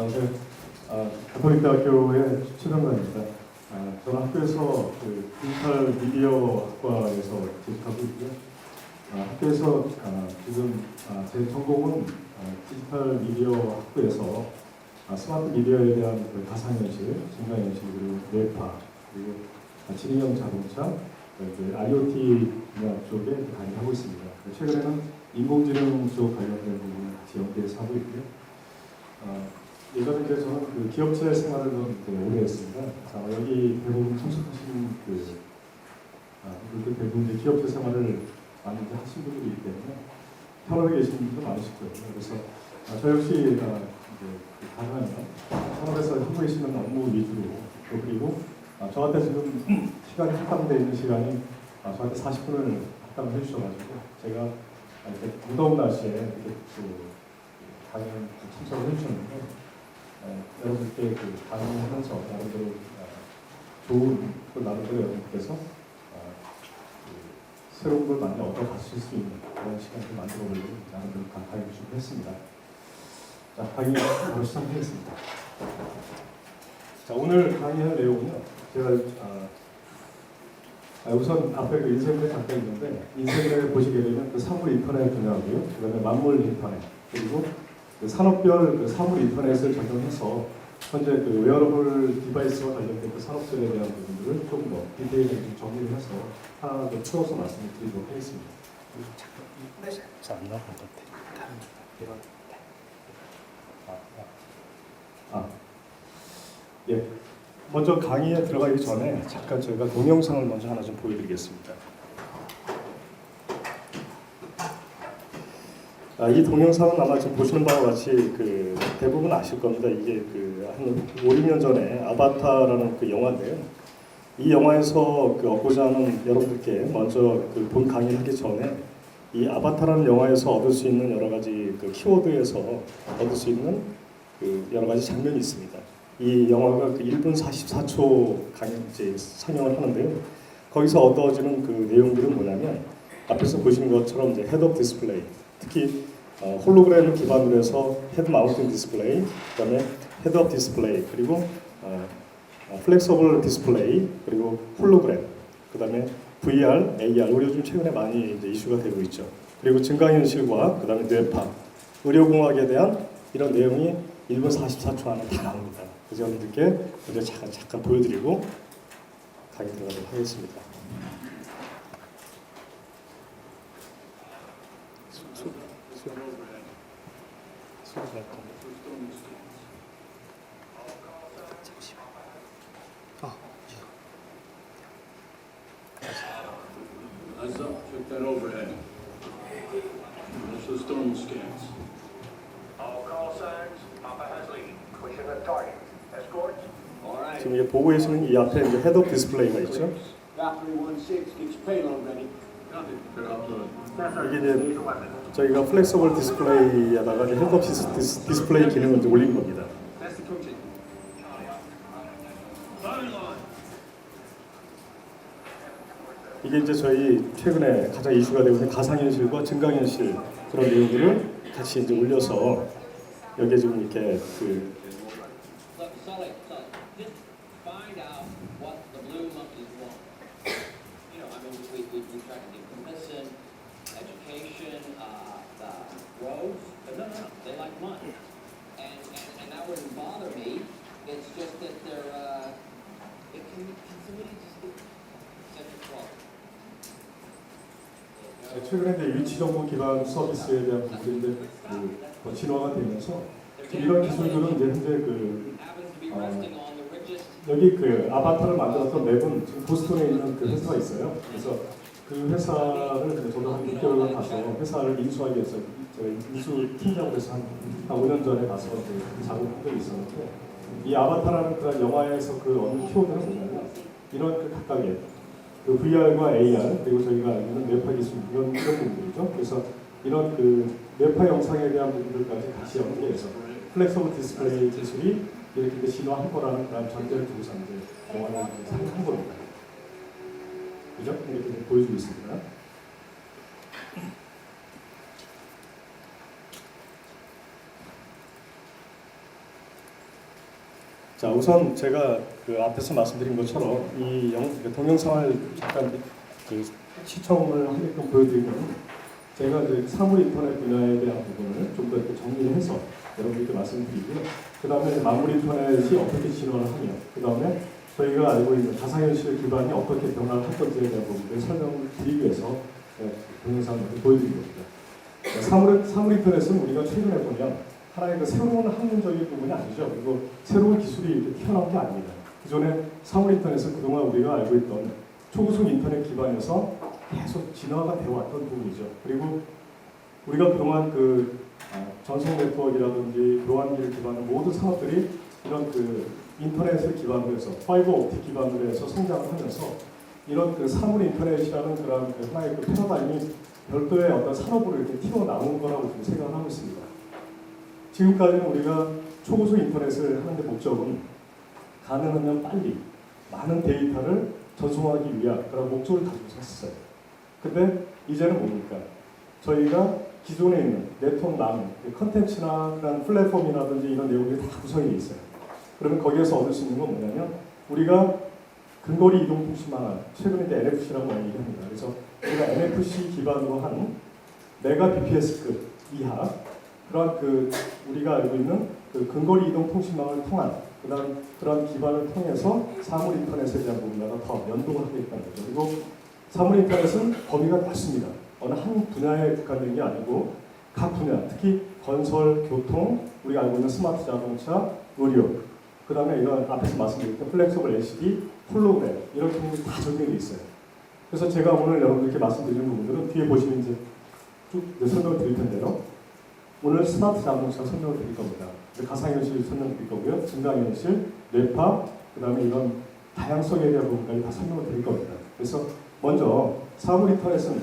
안녕하세요. 가톨릭대학교의 최병관입니다. 저는 학교에서 그 디지털 미디어 학과에서 재직하고 있고요. 학교에서 지금 제 전공은 디지털 미디어 학부에서 스마트 미디어에 대한 그 가상현실, 증강현실, 그리고 뇌파, 그리고 지능형 자동차, IoT 분야 쪽에 강의를 하고 있습니다. 최근에는 인공지능 쪽 관련된 부분을 같이 연계해서 하고 있고요. 예전에 이제 저는 그 기업체 생활을 좀 오래 했습니다. 여기 대부분 참석하시는 분들 대부분 이제 기업체 생활을 많이 하신 분들이기 때문에 현업에 계신 분들도 많으실 거예요. 그래서 저 역시 이제 가능하면 현업에서 하고 계시는 업무 위주로 그리고 저한테 지금 시간이 합당되어 있는 시간이 저한테 40분을 합당을 해주셔가지고 제가 이렇게 무더운 날씨에 이렇게 강연 참석을 해주셨는데 여러분께 그 강의하면서 나름대로 좋은 또 나름대로 여러분께서 새로운 걸 많이 얻어가실 수 있는 그런 시간을 만들어보려고 나름대로 강의를 준비했습니다. 자, 강의 바로 시작하겠습니다. 자, 오늘 강의할 내용은요. 제가 우선 앞에 그 인쇄물에 잠깐 있는데 인쇄물에 보시게 되면 그 사물 인터넷 분야고요. 그다음에 만물 인터넷 그리고 그 산업별 그 사물 인터넷을 적용해서 현재 그 웨어러블 디바이스와 관련된 그 산업들에 대한 부분들을 조금 더 디테일하게 정리를 해서 하나 더 풀어서 말씀을 드리도록 하겠습니다. 잘 안 나올 것 같아. 예. 먼저 강의에 들어가기 전에 잠깐 저희가 동영상을 먼저 하나 좀 보여드리겠습니다. 이 동영상은 아마 지금 보시는 바와 같이 그 대부분 아실 겁니다. 이게 그 한 5, 6년 전에 아바타라는 그 영화인데요. 이 영화에서 그 얻고자 하는 여러분들께 먼저 그 본 강의를 하기 전에 이 아바타라는 영화에서 얻을 수 있는 여러 가지 그 키워드에서 얻을 수 있는 그 여러 가지 장면이 있습니다. 이 영화가 그 1분 44초 이제 상영을 하는데요. 거기서 얻어지는 그 내용들은 뭐냐면 앞에서 보시는 것처럼 이제 헤드업 디스플레이, 특히 홀로그램을 기반으로 해서 헤드 마운팅 디스플레이, 그다음에 헤드업 디스플레이, 그리고 플렉서블 디스플레이, 그리고 홀로그램, 그다음에 VR, AR, 요즘 최근에 많이 이제 이슈가 되고 있죠. 그리고 증강현실과 그다음에 뇌파, 의료공학에 대한 이런 내용이 1분 44초 안에 다 나옵니다. 그래서 여러분들께 먼저 잠깐 보여드리고 강의 들어가도록 하겠습니다. Check that overhead. Initial storm scans. All call signs. Papa has lead. Pushing the target. Escorts. All right. 지금 이제 보고 계시는 이 앞에 이제 헤드업 디스플레이가 있죠. Valkyrie 16, get your payload ready. 이게 이제 저희가 플렉서블 디스플레이에다가 이제 헤드업 디스플레이 기능을 이제 올린 겁니다. That's the coaching. 이게 이제 저희 최근에 가장 이슈가 되고 있는 가상현실과 증강현실 그런 내용들을 같이 이제 올려서 여기에 지금 이렇게 그 Sully, just find out what the blue monkeys want. You know, I mean, we try to give them medicine, education, the roads, but no, they like money. And that wouldn't bother me. It's just that they're, can somebody just get such a quality? 최근에 이제 위치 정보 기반 서비스에 대한 부분인데 더 진화가 되면서 이런 기술들은 이제 현재 그 여기 그 아바타를 만들었던 맵은 지금 보스턴에 있는 그 회사가 있어요. 그래서 그 회사를 저도 한 6개월 가서 회사를 인수하기 위해서 제가 인수 팀장으로 해서 한 5년 전에 가서 작업한 적이 있었는데 이 아바타라는 그런 영화에서 그 얻는 키워드는 뭐냐면 이런 그 각각의 그 VR과 AR 그리고 저희가 알고 있는 뇌파 기술 이런 부분들이죠. 그래서 이런 그 뇌파 영상에 대한 부분들까지 같이 연계해서 플렉서블 디스플레이 기술이 이렇게 진화할 거라는 그런 전제를 두고서 이제 영화를 한 겁니다. 그죠? 이렇게 보여주고 있습니다. 자, 우선 제가 그 앞에서 말씀드린 것처럼 이 동영상을 잠깐 그 시청을 하게끔 보여드리면 제가 이제 사물 인터넷 분야에 대한 부분을 좀 더 이렇게 정리를 해서 여러분들께 말씀드리고요. 그 다음에 마물 인터넷이 어떻게 진화를 하며, 그 다음에 저희가 알고 있는 가상현실 기반이 어떻게 변화를 할 건지에 대한 부분을 설명을 드리기 위해서 동영상을 보여드린 겁니다. 사물 인터넷은 우리가 최근에 보면 하나의 그 새로운 학문적인 부분이 아니죠. 그리고 새로운 기술이 이렇게 튀어나온 게 아닙니다. 기존에 사물 인터넷은 그동안 우리가 알고 있던 초고속 인터넷 기반에서 계속 진화가 되어 왔던 부분이죠. 그리고 우리가 그동안 전송 네트워크라든지 교환기를 기반으로 모든 산업들이 이런 인터넷을 기반으로 해서 파이버 옵틱 기반으로 해서 성장을 하면서 이런 사물 인터넷이라는 그런 하나의 패러다임이 별도의 어떤 산업으로 이렇게 튀어나온 거라고 좀 생각을 하고 있습니다. 지금까지는 우리가 초고속 인터넷을 하는데 목적은 가능하면 빨리 많은 데이터를 전송하기 위한 그런 목적을 가지고 샀어요. 근데 이제는 뭡니까? 저희가 기존에 있는 네트워크 컨텐츠나 그런 플랫폼이라든지 이런 내용들이 다 구성이 있어요. 그러면 거기에서 얻을 수 있는 건 뭐냐면 우리가 근거리 이동 통신망, 최근에 이제 NFC라고 많이 얘기합니다. 그래서 우리가 NFC 기반으로 한 메가 BPS급 이하 그런 우리가 알고 있는 근거리 이동 통신망을 통한 그런 기반을 통해서 사물 인터넷에 대한 부분과 더 연동을 하겠다는 거죠. 그리고 사물 인터넷은 범위가 넓습니다. 어느 한 분야에 국한된 게 아니고 각 분야, 특히 건설, 교통, 우리가 알고 있는 스마트 자동차, 의료, 그 다음에 이런 앞에서 말씀드렸던 플렉서블 LCD, 홀로그램 이런 부분이 다 적용이 돼 있어요. 그래서 제가 오늘 여러분들께 말씀드리는 부분들은 뒤에 보시면 이제 쭉 설명을 드릴 텐데요. 오늘 스마트 자동차 설명을 드릴 겁니다. 가상현실 설명 드릴 거고요. 증강현실, 뇌파, 그 다음에 이런 다양성에 대한 부분까지 다 설명을 드릴 겁니다. 그래서 먼저 사물 인터넷은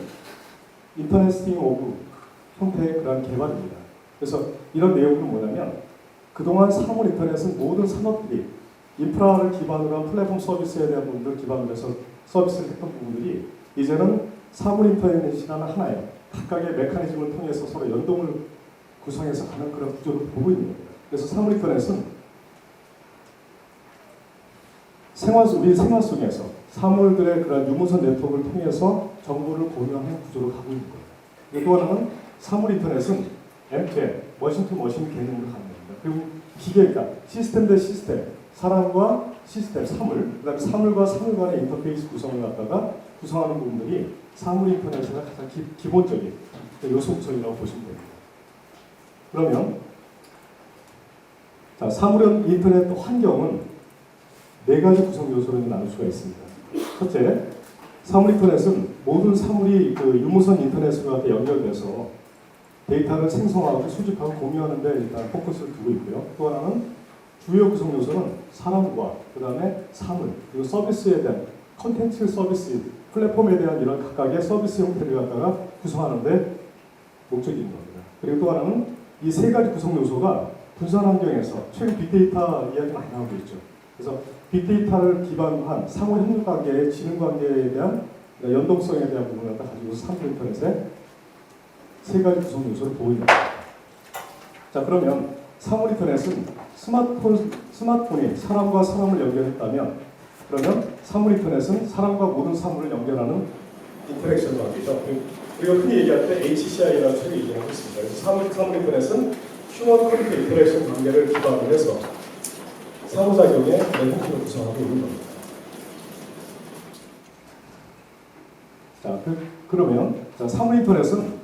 인터넷팅 오브 형태의 그런 개발입니다. 그래서 이런 내용은 뭐냐면 그동안 사물 인터넷은 모든 산업들이 인프라를 기반으로 한 플랫폼 서비스에 대한 부분들을 기반으로 해서 서비스를 했던 부분들이 이제는 사물 인터넷이라는 하나의 각각의 메커니즘을 통해서 서로 연동을 구성해서 가는 그런 구조를 보고 있는 겁니다. 그래서 사물 인터넷은 우리 생활 속에서 사물들의 그런 유무선 네트워크를 통해서 정보를 공유하는 구조로 가고 있는 거예요. 또 하나는 사물 인터넷은 M2M, 머신 투 머신 개념으로 가는 겁니다. 그리고 기계가 시스템 대 시스템, 사람과 시스템, 사물, 그 다음에 사물과 사물 간의 인터페이스 구성을 갖다가 구성하는 부분들이 사물 인터넷의 가장 기본적인 요소 구성이라고 보시면 됩니다. 그러면 사물 인터넷 환경은 4가지 구성 요소로 나눌 수가 있습니다. 첫째, 사물 인터넷은 모든 사물이 유무선 인터넷으로 연결돼서 데이터를 생성하고 수집하고 공유하는 데 일단 포커스를 두고 있고요. 또 하나는 주요 구성 요소는 사람과 그 다음에 사물, 그리고 서비스에 대한 컨텐츠 서비스, 플랫폼에 대한 이런 각각의 서비스 형태를 갖다가 구성하는 데 목적인 겁니다. 그리고 또 하나는 이 3가지 구성 요소가 분산 환경에서 최근 빅데이터 이야기 많이 나오고 있죠. 그래서 빅데이터를 기반으로 한 상호 협력 관계의 지능 관계에 대한 연동성에 대한 부분을 가지고 사물 인터넷의 3가지 구성 요소를 보입니다. 자, 그러면 사물 인터넷은 스마트폰이 사람과 사람을 연결했다면 그러면 사물 인터넷은 사람과 모든 사물을 연결하는 인터랙션 관계죠. 우리가 흔히 얘기할 때 HCI라는 책을 얘기하고 있습니다. 그래서 사물 인터넷은 휴먼 컴퓨터 인터랙션 관계를 기반으로 해서 상호작용의 네트워크를 구성하고 있는 겁니다. 자, 그러면 사물 인터넷은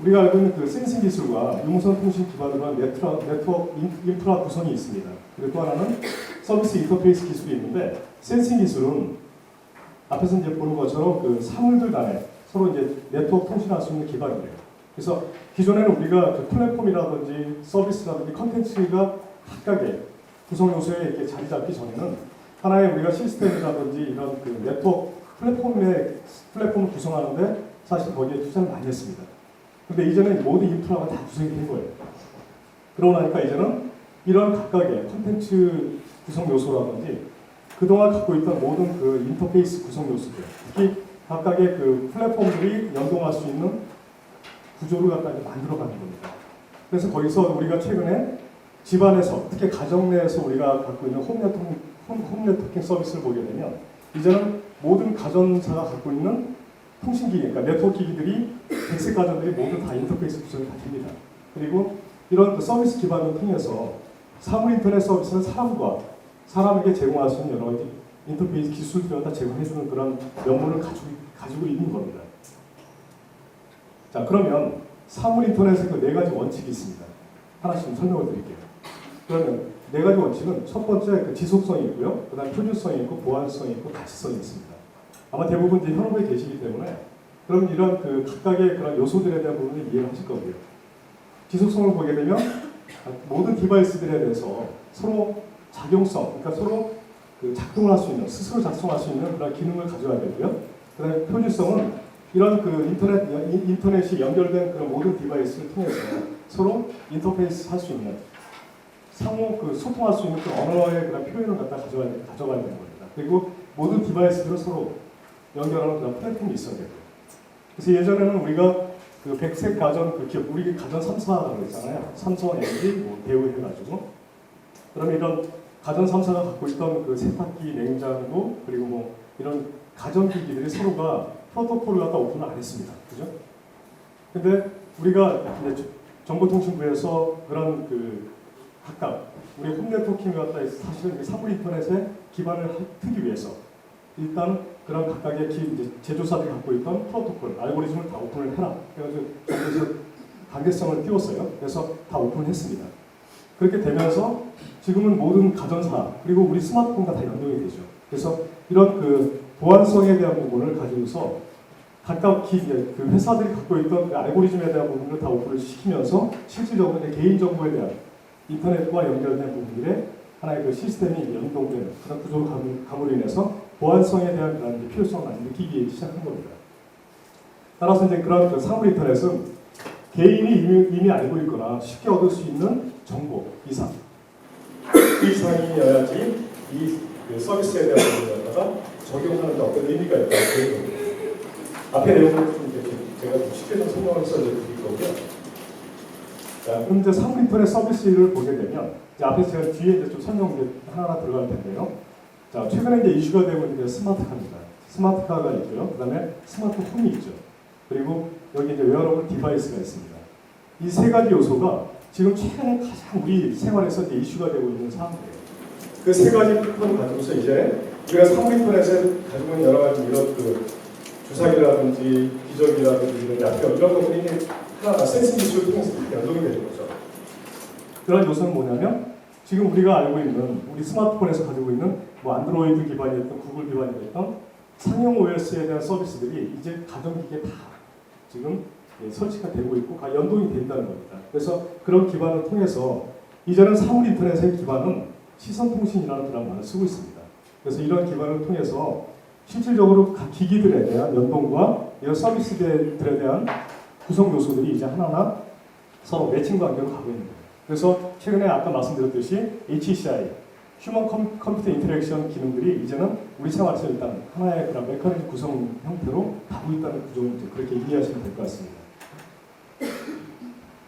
우리가 알고 있는 센싱 기술과 유무선 통신 기반으로 한 네트워크 인프라 구성이 있습니다. 그리고 또 하나는 서비스 인터페이스 기술이 있는데 센싱 기술은 앞에서 이제 보는 것처럼 사물들 간에 서로 이제 네트워크 통신할 수 있는 기반이에요. 그래서 기존에는 우리가 플랫폼이라든지 서비스라든지 컨텐츠가 각각의 구성 요소에 이렇게 자리 잡기 전에는 하나의 우리가 시스템이라든지 이런 네트워크 플랫폼을 구성하는데 사실 거기에 투자를 많이 했습니다. 근데 이제는 모든 인프라가 다 구성이 된 거예요. 그러고 나니까 이제는 이런 각각의 콘텐츠 구성 요소라든지 그동안 갖고 있던 모든 인터페이스 구성 요소들, 특히 각각의 플랫폼들이 연동할 수 있는 구조를 갖다 만들어가는 겁니다. 그래서 거기서 우리가 최근에 집안에서 특히 가정 내에서 우리가 갖고 있는 홈네트워킹 서비스를 보게 되면 이제는 모든 가전사가 갖고 있는 통신기기, 그러니까 네트워크 기기들이 백색 가전들이 모두 다 인터페이스 구성이 다 됩니다. 그리고 이런 그 서비스 기반을 통해서 사물 인터넷 서비스는 사람에게 제공할 수 있는 여러 가지 인터페이스 기술들을 다 제공해주는 그런 면모를 가지고 있는 겁니다. 자, 그러면 사물 인터넷의 그 네 가지 원칙이 있습니다. 하나씩 설명을 드릴게요. 그러면 네 가지 원칙은 첫 번째 그 지속성이 있고요. 그다음 표준성이 있고 보안성이 있고 가치성이 있습니다. 아마 대부분 이제 현업에 계시기 때문에 그럼 이런 그 각각의 그런 요소들에 대한 부분을 이해를 하실 거고요. 지속성을 보게 되면 모든 디바이스들에 대해서 서로 작용성, 그러니까 서로 그 작동을 할 수 있는, 스스로 작성할 수 있는 그런 기능을 가져야 되고요. 그다음에 표준성은 이런 그 인터넷이 연결된 그런 모든 디바이스를 통해서 서로 인터페이스 할 수 있는, 상호 그 소통할 수 있는 그 언어의 그런 표현을 갖다 가져가야 되는 겁니다. 그리고 모든 디바이스들은 서로 연결하는 그런 플랫폼이 있어야 되고요. 그래서 예전에는 우리가 그 백색 가전 그 기업, 우리 가전 3사라고 했잖아요. 삼성, LG, 뭐 대우 해가지고. 그러면 이런 가전 3사가 갖고 있던 그 세탁기, 냉장고, 그리고 뭐 이런 가전기기들이 서로가 프로토콜을 갖다 오픈을 안 했습니다. 그죠? 근데 우리가 이제 정보통신부에서 그런 그 각각 우리 홈네트워킹을 갖다 사실은 사물 인터넷에 기반을 트기 위해서 일단 그런 각각의 이제 제조사들이 갖고 있던 프로토콜, 알고리즘을 다 오픈을 해라. 그래가지고 정부에서 단계성을 띄웠어요. 그래서 다 오픈을 했습니다. 그렇게 되면서 지금은 모든 가전사 그리고 우리 스마트폰과 다 연동이 되죠. 그래서 이런 그 보안성에 대한 부분을 가지고서 각각 그 회사들이 갖고 있던 그 알고리즘에 대한 부분을 다 오픈을 시키면서 실질적으로 개인정보에 대한 인터넷과 연결된 부분들의 하나의 그 시스템이 연동되는 그런 구조로 감으로 인해서 보안성에 대한 그런 필요성을 많이 느끼기 시작한 겁니다. 따라서 이제 그런 그 사물 인터넷은 개인이 이미 알고 있거나 쉽게 얻을 수 있는 정보 이상 그 이상이어야지 이 그 서비스에 대한 부분에다가 적용하는 데 어떤 의미가 있다고 보는 겁니다. 앞에 내용을 좀 제가 좀 쉽게 좀 설명을 해서 드릴 거고요. 자, 그럼 이제 사물 인터넷 서비스를 보게 되면 이제 앞에서 제가 뒤에 이제 좀 설명 이제 하나하나 들어갈 텐데요. 자, 최근에 이제 이슈가 되고 있는 게 스마트카입니다. 스마트카가 있고요. 그다음에 스마트홈이 있죠. 그리고 여기 이제 웨어러블 디바이스가 있습니다. 이 세 가지 요소가 지금 최근에 가장 우리 생활에서 이제 이슈가 되고 있는 사항들이에요. 그 세 가지 패턴을 가지고서 이제 우리가 사물 인터넷에 가지고 있는 여러 가지 이런 그 주사기라든지 기저귀라든지 이런 것들이 하나하나 센싱 기술을 통해서 연동이 되는 거죠. 그런 요소는 뭐냐면 지금 우리가 알고 있는 우리 스마트폰에서 가지고 있는 뭐 안드로이드 기반이 있던 구글 기반이 있던 상용 OS에 대한 서비스들이 이제 가정기기에 다 지금 설치가 되고 있고 연동이 된다는 겁니다. 그래서 그런 기반을 통해서 이제는 사물 인터넷의 기반은 시선통신이라는 그런 말을 쓰고 있습니다. 그래서 이런 기반을 통해서 실질적으로 각 기기들에 대한 연동과 이런 서비스들에 대한 구성 요소들이 이제 하나하나 서로 매칭 관계로 가고 있는 거예요. 그래서 최근에 아까 말씀드렸듯이 HCI, 휴먼 컴퓨터 인터랙션 기능들이 이제는 우리 생활에서 일단 하나의 그런 메커니즘 구성 형태로 가고 있다는 구조를 이제 그렇게 이해하시면 될 것 같습니다.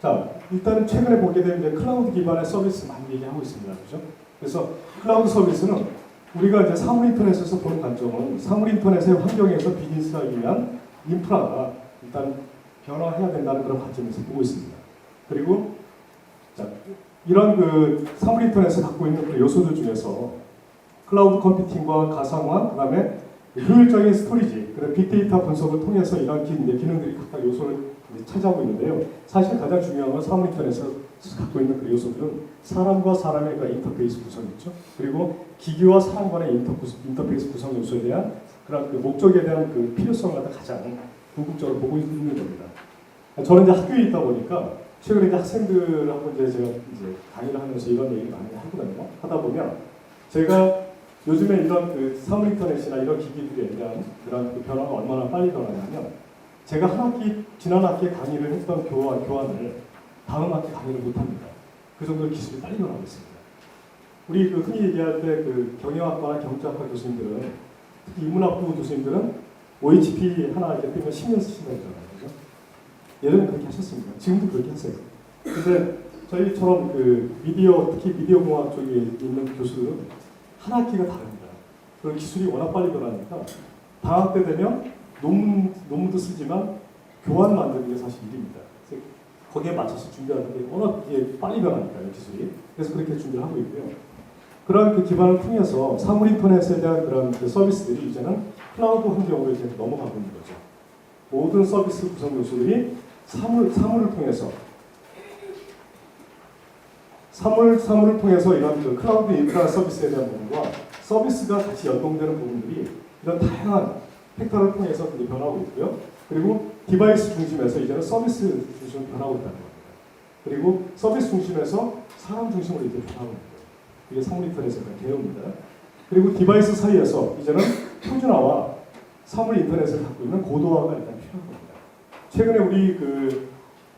자, 일단 최근에 보게 되면 이제 클라우드 기반의 서비스 많이 얘기하고 있습니다. 그죠? 그래서 클라우드 서비스는 우리가 이제 사물 인터넷에서 보는 관점은 사물 인터넷의 환경에서 비즈니스를 하기 위한 인프라가 일단 변화해야 된다는 그런 관점에서 보고 있습니다. 그리고 자, 이런 그 사물 인터넷을 갖고 있는 그 요소들 중에서 클라우드 컴퓨팅과 가상화, 그다음에 효율적인 스토리지, 그리고 빅데이터 분석을 통해서 이런 기능들이 각각 요소를 차지하고 있는데요. 사실 가장 중요한 건 사물 인터넷에서 갖고 있는 그 요소들은 사람과 사람의 그 인터페이스 구성이죠. 그리고 기기와 사람 간의 인터페이스 구성 요소에 대한 그런 그 목적에 대한 그 필요성을 가장 궁극적으로 보고 있는 겁니다. 저는 이제 학교에 있다 보니까 최근에 이제 학생들하고 이제 제가 이제 강의를 하면서 이런 얘기를 많이 하거든요. 하다 보면 제가 요즘에 이런 그 사물 인터넷이나 이런 기기들에 대한 그런 그 변화가 얼마나 빨리 변하냐면 제가 지난 학기에 강의를 했던 교환을 다음 학기 강의를 못합니다. 그 정도로 기술이 빨리 변하고 있습니다. 우리 그 흔히 얘기할 때 그 경영학과나 경제학과 교수님들은 특히 인문학부 교수님들은 OHP 하나 이렇게 뜨면 10년 쓰신다고 그러잖아요. 그죠? 예전에 그렇게 하셨습니다. 지금도 그렇게 하세요. 근데 저희처럼 그 미디어, 특히 미디어 공학 쪽에 있는 교수들은 한 학기가 다릅니다. 그런 기술이 워낙 빨리 변하니까 방학 때 되면 논문도 쓰지만 교환 만드는 게 사실 일입니다. 그래서 거기에 맞춰서 준비하는데 워낙 이게 빨리 변하니까요, 기술이. 그래서 그렇게 준비를 하고 있고요. 그런 그 기반을 통해서 사물 인터넷에 대한 그런 그 서비스들이 이제는 클라우드 환경으로 이제 넘어가고 있는 거죠. 모든 서비스 구성 요소들이 사물을 통해서 이런 그 클라우드 인프라 서비스에 대한 부분과 서비스가 같이 연동되는 부분들이 이런 다양한 팩터를 통해서 이제 변하고 있고요. 그리고 디바이스 중심에서 이제는 서비스 중심으로 변하고 있다는 겁니다. 그리고 서비스 중심에서 사람 중심으로 이제 변하고 있는 거예요. 이게 사물 인터넷의 개요입니다. 그리고 디바이스 사이에서 이제는 표준화와 사물 인터넷을 갖고 있는 고도화가 일단 필요한 겁니다. 최근에 우리 그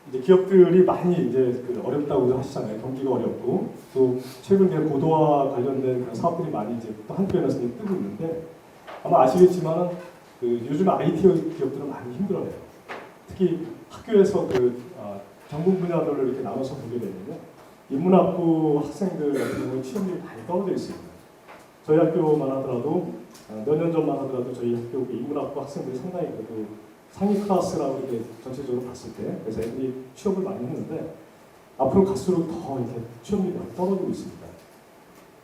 이제 기업들이 많이 이제 그 어렵다고 하시잖아요. 경기가 어렵고 또 최근에 고도화 관련된 그런 사업들이 많이 이제 또 한편에서 뜨고 있는데 아마 아시겠지만 그 요즘 IT 기업들은 많이 힘들어요. 특히 학교에서 그 전공 분야별로 이렇게 나눠서 보게 되면요, 인문학부 학생들 같은 경우는 취업률이 많이 떨어져 있습니다. 저희 학교만 하더라도 몇 년 전만 하더라도 저희 학교 인문학부 학생들이 상당히 그래도 상위 클래스라고 이렇게 전체적으로 봤을 때 그래서 애들이 취업을 많이 했는데 앞으로 갈수록 더 이렇게 취업률이 많이 떨어지고 있습니다.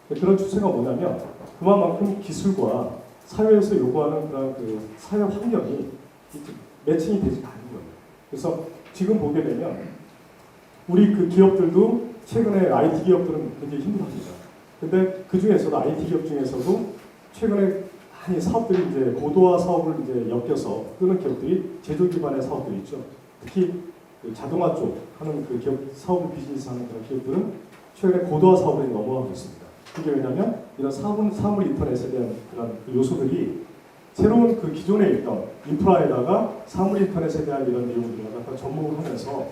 그런 추세가 뭐냐면 그만큼 기술과 사회에서 요구하는 그런 그 사회 환경이 매칭이 되지 않는 거예요. 그래서 지금 보게 되면 우리 그 기업들도 최근에 IT 기업들은 굉장히 힘들어합니다. 근데 그 중에서도 IT 기업 중에서도 최근에 많이 사업들이 이제 고도화 사업을 이제 엮여서 끄는 기업들이 제조 기반의 사업들이 있죠. 특히 그 자동화 쪽 하는 그 기업 사업을 비즈니스 하는 그런 기업들은 최근에 고도화 사업에 넘어가고 있습니다. 그게 왜냐하면 이런 사물 인터넷에 대한 그런 그 요소들이 새로운 그 기존에 있던 인프라에다가 사물 인터넷에 대한 이런 내용들을 갖다 접목을 하면서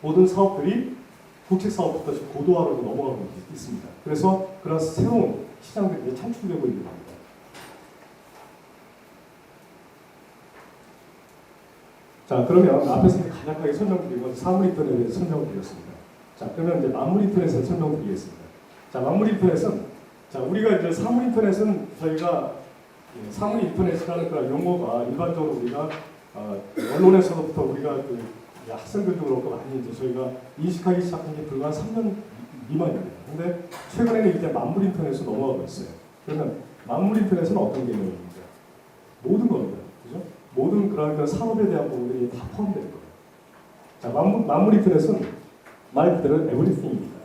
모든 사업들이 국책 사업부터 고도화로 넘어가고 있습니다. 그래서 그런 새로운 시장들이 창출되고 있는 겁니다. 자, 그러면 앞에서 간략하게 설명드리고 사물 인터넷에 대해서 설명을 드렸습니다. 자, 그러면 이제 만물 인터넷에 설명드리겠습니다. 자, 만물 인터넷은 자, 우리가 이제 사물 인터넷은 저희가 사물 인터넷이라는 그런 용어가 일반적으로 우리가 언론에서부터 우리가 그 학생들도 그렇고 많이 이제 저희가 인식하기 시작한 게 불과 3년 미만입니다. 근데 최근에는 이제 만물 인터넷으로 넘어가고 있어요. 그러면 만물 인터넷은 어떤 개념입니까? 모든 겁니다. 그죠? 모든 그런 산업에 대한 부분들이 다 포함되는 거예요. 자, 만물 인터넷은 말 그대로 에브리띵입니다.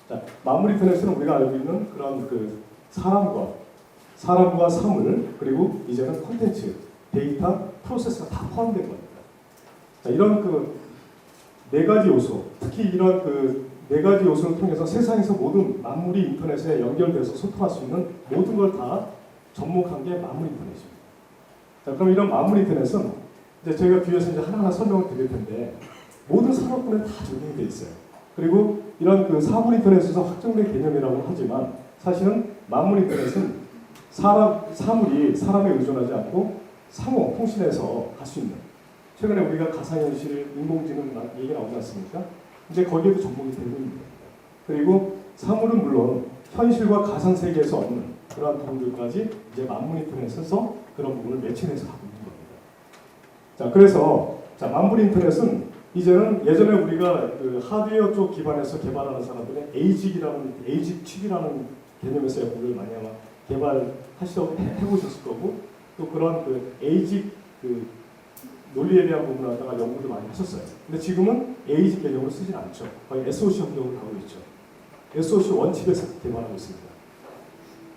자, 만물 인터넷은 우리가 알고 있는 그런 그 사람과 사물 그리고 이제는 콘텐츠, 데이터, 프로세스가 다 포함된 겁니다. 자, 이런 그 네 가지 요소, 특히 이런 그 네 가지 요소를 통해서 세상에서 모든 만물이 인터넷에 연결돼서 소통할 수 있는 모든 걸 다 접목한 게 만물 인터넷입니다. 자, 그럼 이런 만물 인터넷은 이제 저희가 뒤에서 이제 하나하나 설명을 드릴 텐데 모든 산업군에 다 적용이 돼 있어요. 그리고 이런 그 사물 인터넷에서 확정된 개념이라고 하지만 사실은 만물 인터넷은 사물이 사람에 의존하지 않고 상호 통신해서 갈 수 있는, 최근에 우리가 가상현실, 인공지능 얘기 나오지 않습니까? 이제 거기에도 접목이 되고 있는 겁니다. 그리고 사물은 물론 현실과 가상세계에서 얻는 그러한 부분들까지 이제 만물 인터넷에서 그런 부분을 매칭해서 하고 있는 겁니다. 자, 그래서 자, 만물 인터넷은 이제는 예전에 우리가 그 하드웨어 쪽 기반에서 개발하는 사람들은 에이직 칩이라는 개념에서 공부를 많이 아마 해보셨을 거고, 또 그런 그 에이직 그 논리에 대한 부분을 갖다가 연구도 많이 하셨어요. 근데 지금은 에이직 개념을 쓰진 않죠. 거의 SOC 환경으로 가고 있죠. SOC 원칩에서 개발하고 있습니다.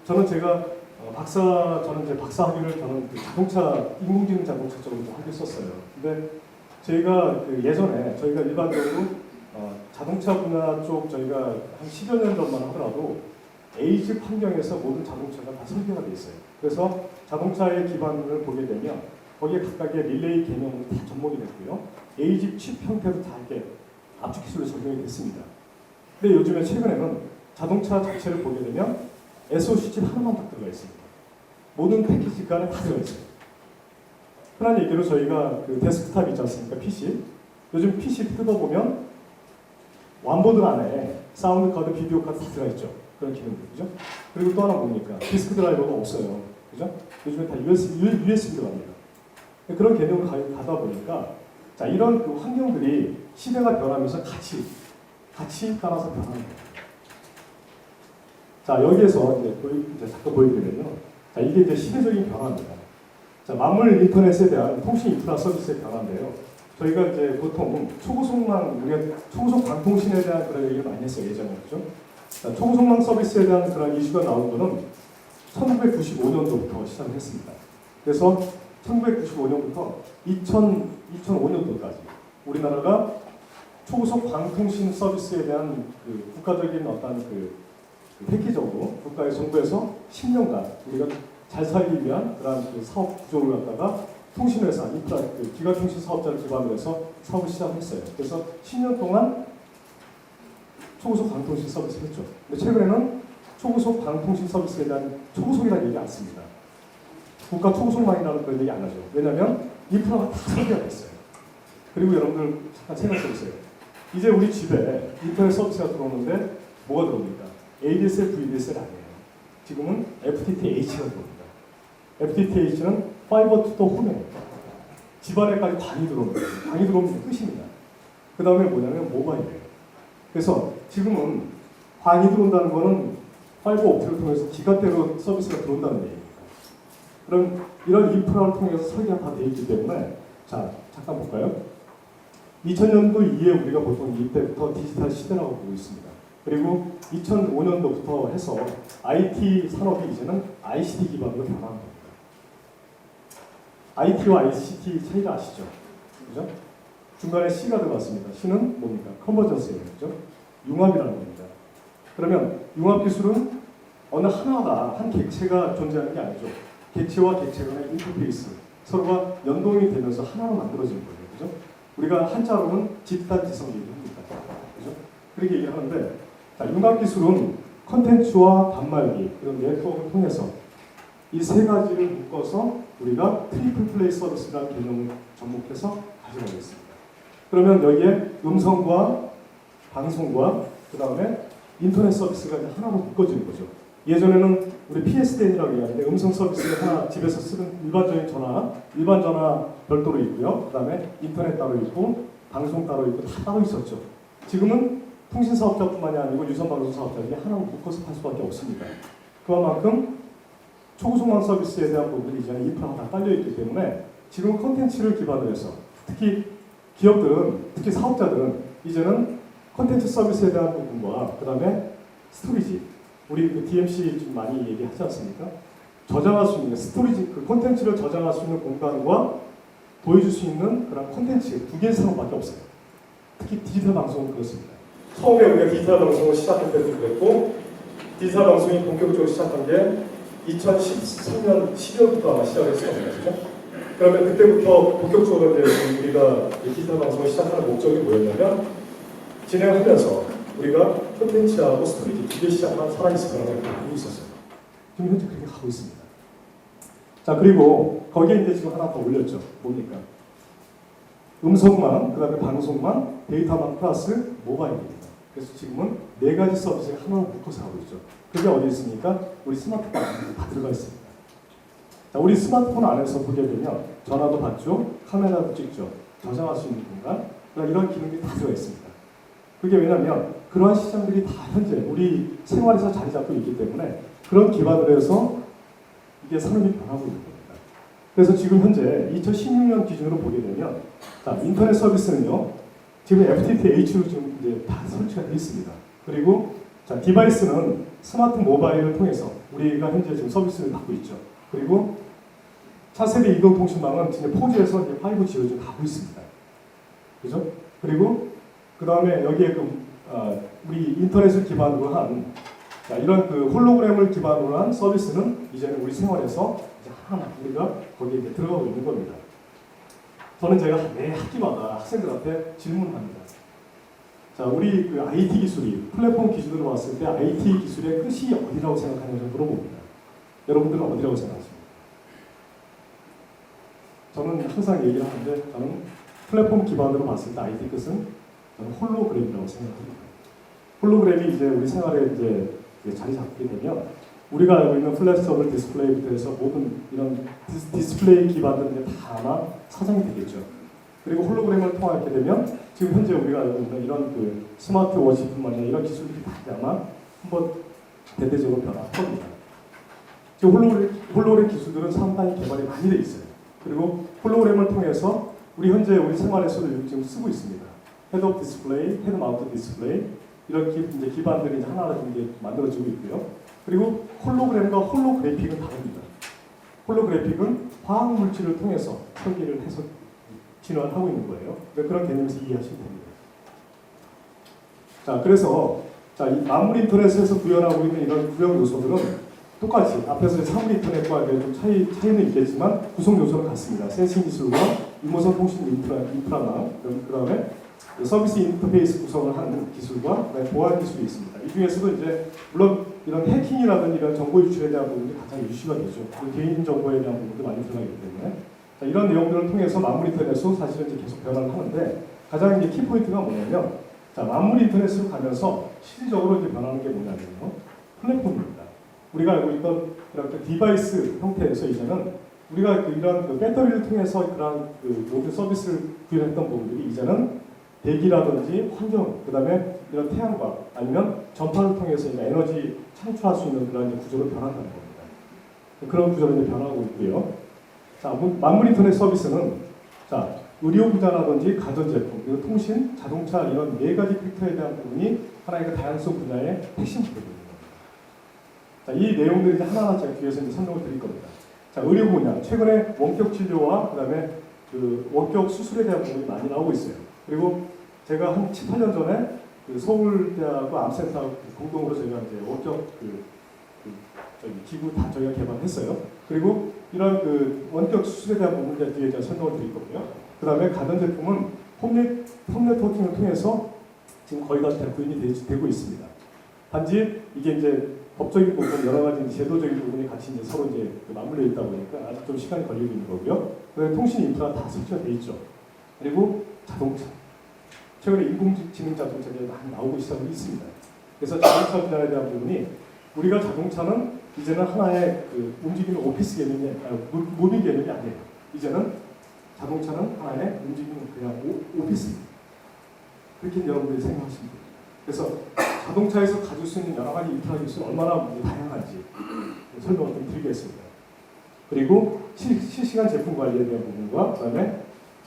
저는 제가 저는 이제 박사 학위를 그 자동차, 인공지능 자동차 쪽으로 좀 하겠었어요. 근데 저희가 그 예전에 저희가 일반적으로 자동차 분야 쪽 저희가 한 10여 년 전만 하더라도 에이직 환경에서 모든 자동차가 다 설계가 돼 있어요. 그래서 자동차의 기반을 보게 되면 거기에 각각의 릴레이 개념으로 다 접목이 됐고요. 에이직 칩 형태도 다 이렇게 압축 기술로 적용이 됐습니다. 근데 요즘에 최근에는 자동차 자체를 보게 되면 SOC 칩 하나만 딱 들어가 있습니다. 모든 패키지가 안에 다 들어가 있어요. 흔한 얘기로 저희가 그 데스크탑 있지 않습니까? PC. 요즘 PC 뜯어보면 완보드 안에 사운드 카드, 비디오 카드 다 들어있죠. 그런 기능들, 그죠? 그리고 또 하나 뭡니까? 디스크 드라이버가 없어요. 그죠? 요즘에 다 USB로 갑니다. 그런 개념으로 가다 보니까 자, 이런 그 환경들이 시대가 변하면서 같이 따라서 변하는 거예요. 자, 여기에서 이제 잠깐 보여드리면요. 자, 이게 이제 시대적인 변화입니다. 자, 만물 인터넷에 대한 통신 인프라 서비스의 변화인데요. 저희가 이제 보통 초고속망, 우리가 초고속 방통신에 대한 그런 얘기를 많이 했어요, 예전에. 그죠? 자, 초고속망 서비스에 대한 그런 이슈가 나온 거는 1995년도부터 시작을 했습니다. 그래서 1995년부터 2005년도까지 우리나라가 초고속 방통신 서비스에 대한 그 국가적인 어떤 그 획기적으로 국가의 정부에서 10년간 우리가 잘 살기 위한 그런 그 사업 구조를 갖다가 통신회사, 인프라, 그 기가통신 사업자를 기반으로 해서 사업을 시작했어요. 그래서 10년 동안 초고속 방통신 서비스를 했죠. 근데 최근에는 초고속 방통신 서비스에 대한 초고속이라는 얘기 안 씁니다. 국가 초고속망이라는 그런 얘기 안 하죠. 왜냐하면 인프라가 다 설계가 됐어요. 그리고 여러분들 잠깐 생각해 보세요. 이제 우리 집에 인터넷 서비스가 들어오는데 뭐가 들어옵니까? ADSL, VDSL 아니에요. 지금은 FTTH가 들어옵니다. FTTH는 파이버 투 더 홈입니다. 집안에까지 관이 들어옵니다. 관이 들어오면 끝입니다. 그 다음에 뭐냐면 모바일이에요. 그래서 지금은 관이 들어온다는 거는 파이버 옵틱을 통해서 기가대로 서비스가 들어온다는 얘기입니다. 그럼 이런 인프라를 통해서 설계가 다 되어 있기 때문에 자, 잠깐 볼까요? 2000년도 이후에 우리가 보통 이때부터 디지털 시대라고 보고 있습니다. 그리고 2005년도부터 해서 IT 산업이 이제는 ICT 기반으로 변화한 겁니다. IT와 ICT 차이를 아시죠? 그죠? 중간에 C가 들어갔습니다. C는 뭡니까? 컨버전스예요. 그죠? 융합이라는 겁니다. 그러면 융합 기술은 어느 하나가 한 객체가 존재하는 게 아니죠. 객체와 객체 간의 인터페이스, 서로가 연동이 되면서 하나로 만들어지는 거예요. 그죠? 우리가 한자로는 집단지성 얘기를 합니다. 그죠? 그렇게 얘기를 하는데, 자, 융합 기술은 컨텐츠와 단말기, 이런 네트워크를 통해서 이 세 가지를 묶어서 우리가 트리플 플레이 서비스라는 개념을 접목해서 가져가고 있습니다. 그러면 여기에 음성과 방송과 그 다음에 인터넷 서비스가 이제 하나로 묶어지는 거죠. 예전에는 우리 PSDN이라고 얘기하는데 음성 서비스를 하나 집에서 쓰는 일반 전화 별도로 있고요. 그 다음에 인터넷 따로 있고 방송 따로 있고 다 따로 있었죠. 지금은 통신 사업자뿐만이 아니고 유선 방송 사업자들이 하나로 묶어서 할 수밖에 없습니다. 그만큼 초고속망 서비스에 대한 부분이 이제는 인프라가 다 깔려있기 때문에 지금 콘텐츠를 기반으로 해서 특히 기업들은, 특히 사업자들은 이제는 콘텐츠 서비스에 대한 부분과 그 다음에 스토리지, 우리 그 DMC 좀 많이 얘기하지 않습니까? 저장할 수 있는 스토리지, 그 콘텐츠를 저장할 수 있는 공간과 보여줄 수 있는 그런 콘텐츠 두 개의 산업밖에 없어요. 특히 디지털 방송은 그렇습니다. 처음에 우리가 디지털 방송을 시작할 때도 그랬고 디지털 방송이 본격적으로 시작한 게 2013년 12월부터 아마 시작했을 겁니다. 그죠? 그러면 그때부터 본격적으로 이제 우리가 디지털 방송을 시작하는 목적이 뭐였냐면 진행하면서 우리가 콘텐츠하고 스토리지 두 개 시작만 살아있을 거라고 알고 있었어요. 지금 현재 그렇게 가고 있습니다. 자, 그리고 거기에 이제 지금 하나 더 올렸죠. 뭡니까? 음성망, 그 다음에 방송망, 데이터망 플러스 모바일입니다. 그래서 지금은 네 가지 서비스를 하나로 묶어서 하고 있죠. 그게 어디 있습니까? 우리 스마트폰 안에 다 들어가 있습니다. 자, 우리 스마트폰 안에서 보게 되면 전화도 받죠, 카메라도 찍죠, 저장할 수 있는 공간, 이런 기능들이 다 들어가 있습니다. 그게 왜냐하면 그러한 시장들이 다 현재 우리 생활에서 자리 잡고 있기 때문에 그런 기반으로 해서 이게 산업이 변하고 있는 겁니다. 그래서 지금 현재 2016년 기준으로 보게 되면 자, 인터넷 서비스는요, 지금 FTTH로 지금 이제 다 설치가 되어 있습니다. 그리고 자, 디바이스는 스마트 모바일을 통해서 우리가 현재 지금 서비스를 받고 있죠. 그리고 차세대 이동통신망은 지금 4G에서 이제 5G로 지금 가고 있습니다. 그죠? 그리고 그 다음에 여기에 우리 인터넷을 기반으로 한 자, 이런 그 홀로그램을 기반으로 한 서비스는 이제는 우리 생활에서 이제 하나 우리가 거기에 이제 들어가고 있는 겁니다. 저는 제가 매 학기마다 학생들한테 질문합니다. 자, 우리 그 IT 기술이 플랫폼 기준으로 봤을 때 IT 기술의 끝이 어디라고 생각하는지 물어봅니다. 여러분들은 어디라고 생각하십니까? 저는 항상 얘기를 하는데 저는 플랫폼 기반으로 봤을 때 IT 끝은 저는 홀로그램이라고 생각합니다. 홀로그램이 이제 우리 생활에 이제 자리 잡게 되면 우리가 알고 있는 플랫서블 디스플레이부터 해서 모든 이런 디스플레이 기반들은 이제 다 아마 사장이 되겠죠. 그리고 홀로그램을 통하게 되면 지금 현재 우리가 알고 있는 이런 그 스마트워치뿐만 아니라 이런 기술들이 다 아마 한번 대대적으로 변화할 겁니다. 지금 홀로그램 기술들은 상당히 개발이 많이 돼 있어요. 그리고 홀로그램을 통해서 우리 현재 우리 생활에서도 지금 쓰고 있습니다. 헤드업 디스플레이, 헤드 마운트 디스플레이 이런 이제 기반들이 이제 하나하나 이제 만들어지고 있고요. 그리고 홀로그램과 홀로그래픽은 다릅니다. 홀로그래픽은 화학 물질을 통해서 설계를 해서 진화를 하고 있는 거예요. 그런 개념에서 이해하시면 됩니다. 자, 그래서 이 만물 인터넷에서 구현하고 있는 이런 구형 요소들은 똑같이 앞에서 사물 인터넷과 좀 차이는 있겠지만 구성 요소는 같습니다. 센싱 기술과 유무선 통신 인프라나 그다음에 서비스 인터페이스 구성을 하는 기술과 보안 기술이 있습니다. 이 중에서도 이제 물론 이런 해킹이라든지 이런 정보 유출에 대한 부분이 가장 이슈가 되죠. 개인 정보에 대한 부분도 많이 들어가기 때문에 이런 내용들을 통해서 만물 인터넷으로 사실은 이제 계속 변화를 하는데 가장 이제 키 포인트가 뭐냐면 만물 인터넷으로 가면서 실질적으로 이제 변하는 게 뭐냐면요 플랫폼입니다. 우리가 알고 있던 이런 디바이스 형태에서 이제는 우리가 이런 배터리를 통해서 그런 모든 서비스를 구현했던 부분들이 이제는 대기라든지 환경, 그 다음에 이런 태양광 아니면 전파를 통해서 이제 에너지 창출할 수 있는 그런 구조로 변한다는 겁니다. 그런 구조로 이제 변하고 있고요. 자, 만물 인터넷 서비스는 의료 분야라든지 가전제품, 그리고 통신, 자동차 이런 네 가지 팩터에 대한 부분이 하나의 그 다양성 분야의 핵심 부분입니다. 자, 이 내용들이 이제 하나하나 제가 뒤에서 이제 설명을 드릴 겁니다. 자, 의료 분야 최근에 원격 진료와 그다음에 원격 수술에 대한 부분이 많이 나오고 있어요. 그리고 제가 한 7, 8년 전에 서울대하고 암센터 공동으로 저희가 이제 원격 기구 다 저희가 개발했어요. 그리고 이런 원격 수술에 대한 부분들 뒤에 제가 설명을 드릴 거고요. 그 다음에 가전제품은 홈네트워킹을 통해서 지금 거의 다 구현이 되고 있습니다. 단지 이게 이제 법적인 부분, 여러 가지 제도적인 부분이 같이 이제 서로 이제 맞물려 있다 보니까 아직 좀 시간이 걸리고 있는 거고요. 그다음에 통신 인프라 다 설치가 돼 있죠. 그리고 자동차. 최근에 인공지능 자동차가 많이 나오고 시작하고 있습니다. 그래서 자동차 분야에 대한 부분이 우리가 자동차는 이제는 하나의 움직이는 오피스 개념이 무빙 개념이 아니에요. 이제는 자동차는 하나의 움직이는 그냥 오피스입니다. 그렇게 여러분들이 생각하시면 돼요. 그래서 자동차에서 가질 수 있는 여러 가지 인프라 기술이 얼마나 다양한지 설명을 좀 드리겠습니다. 그리고 실시간 제품 관리에 대한 부분과 그다음에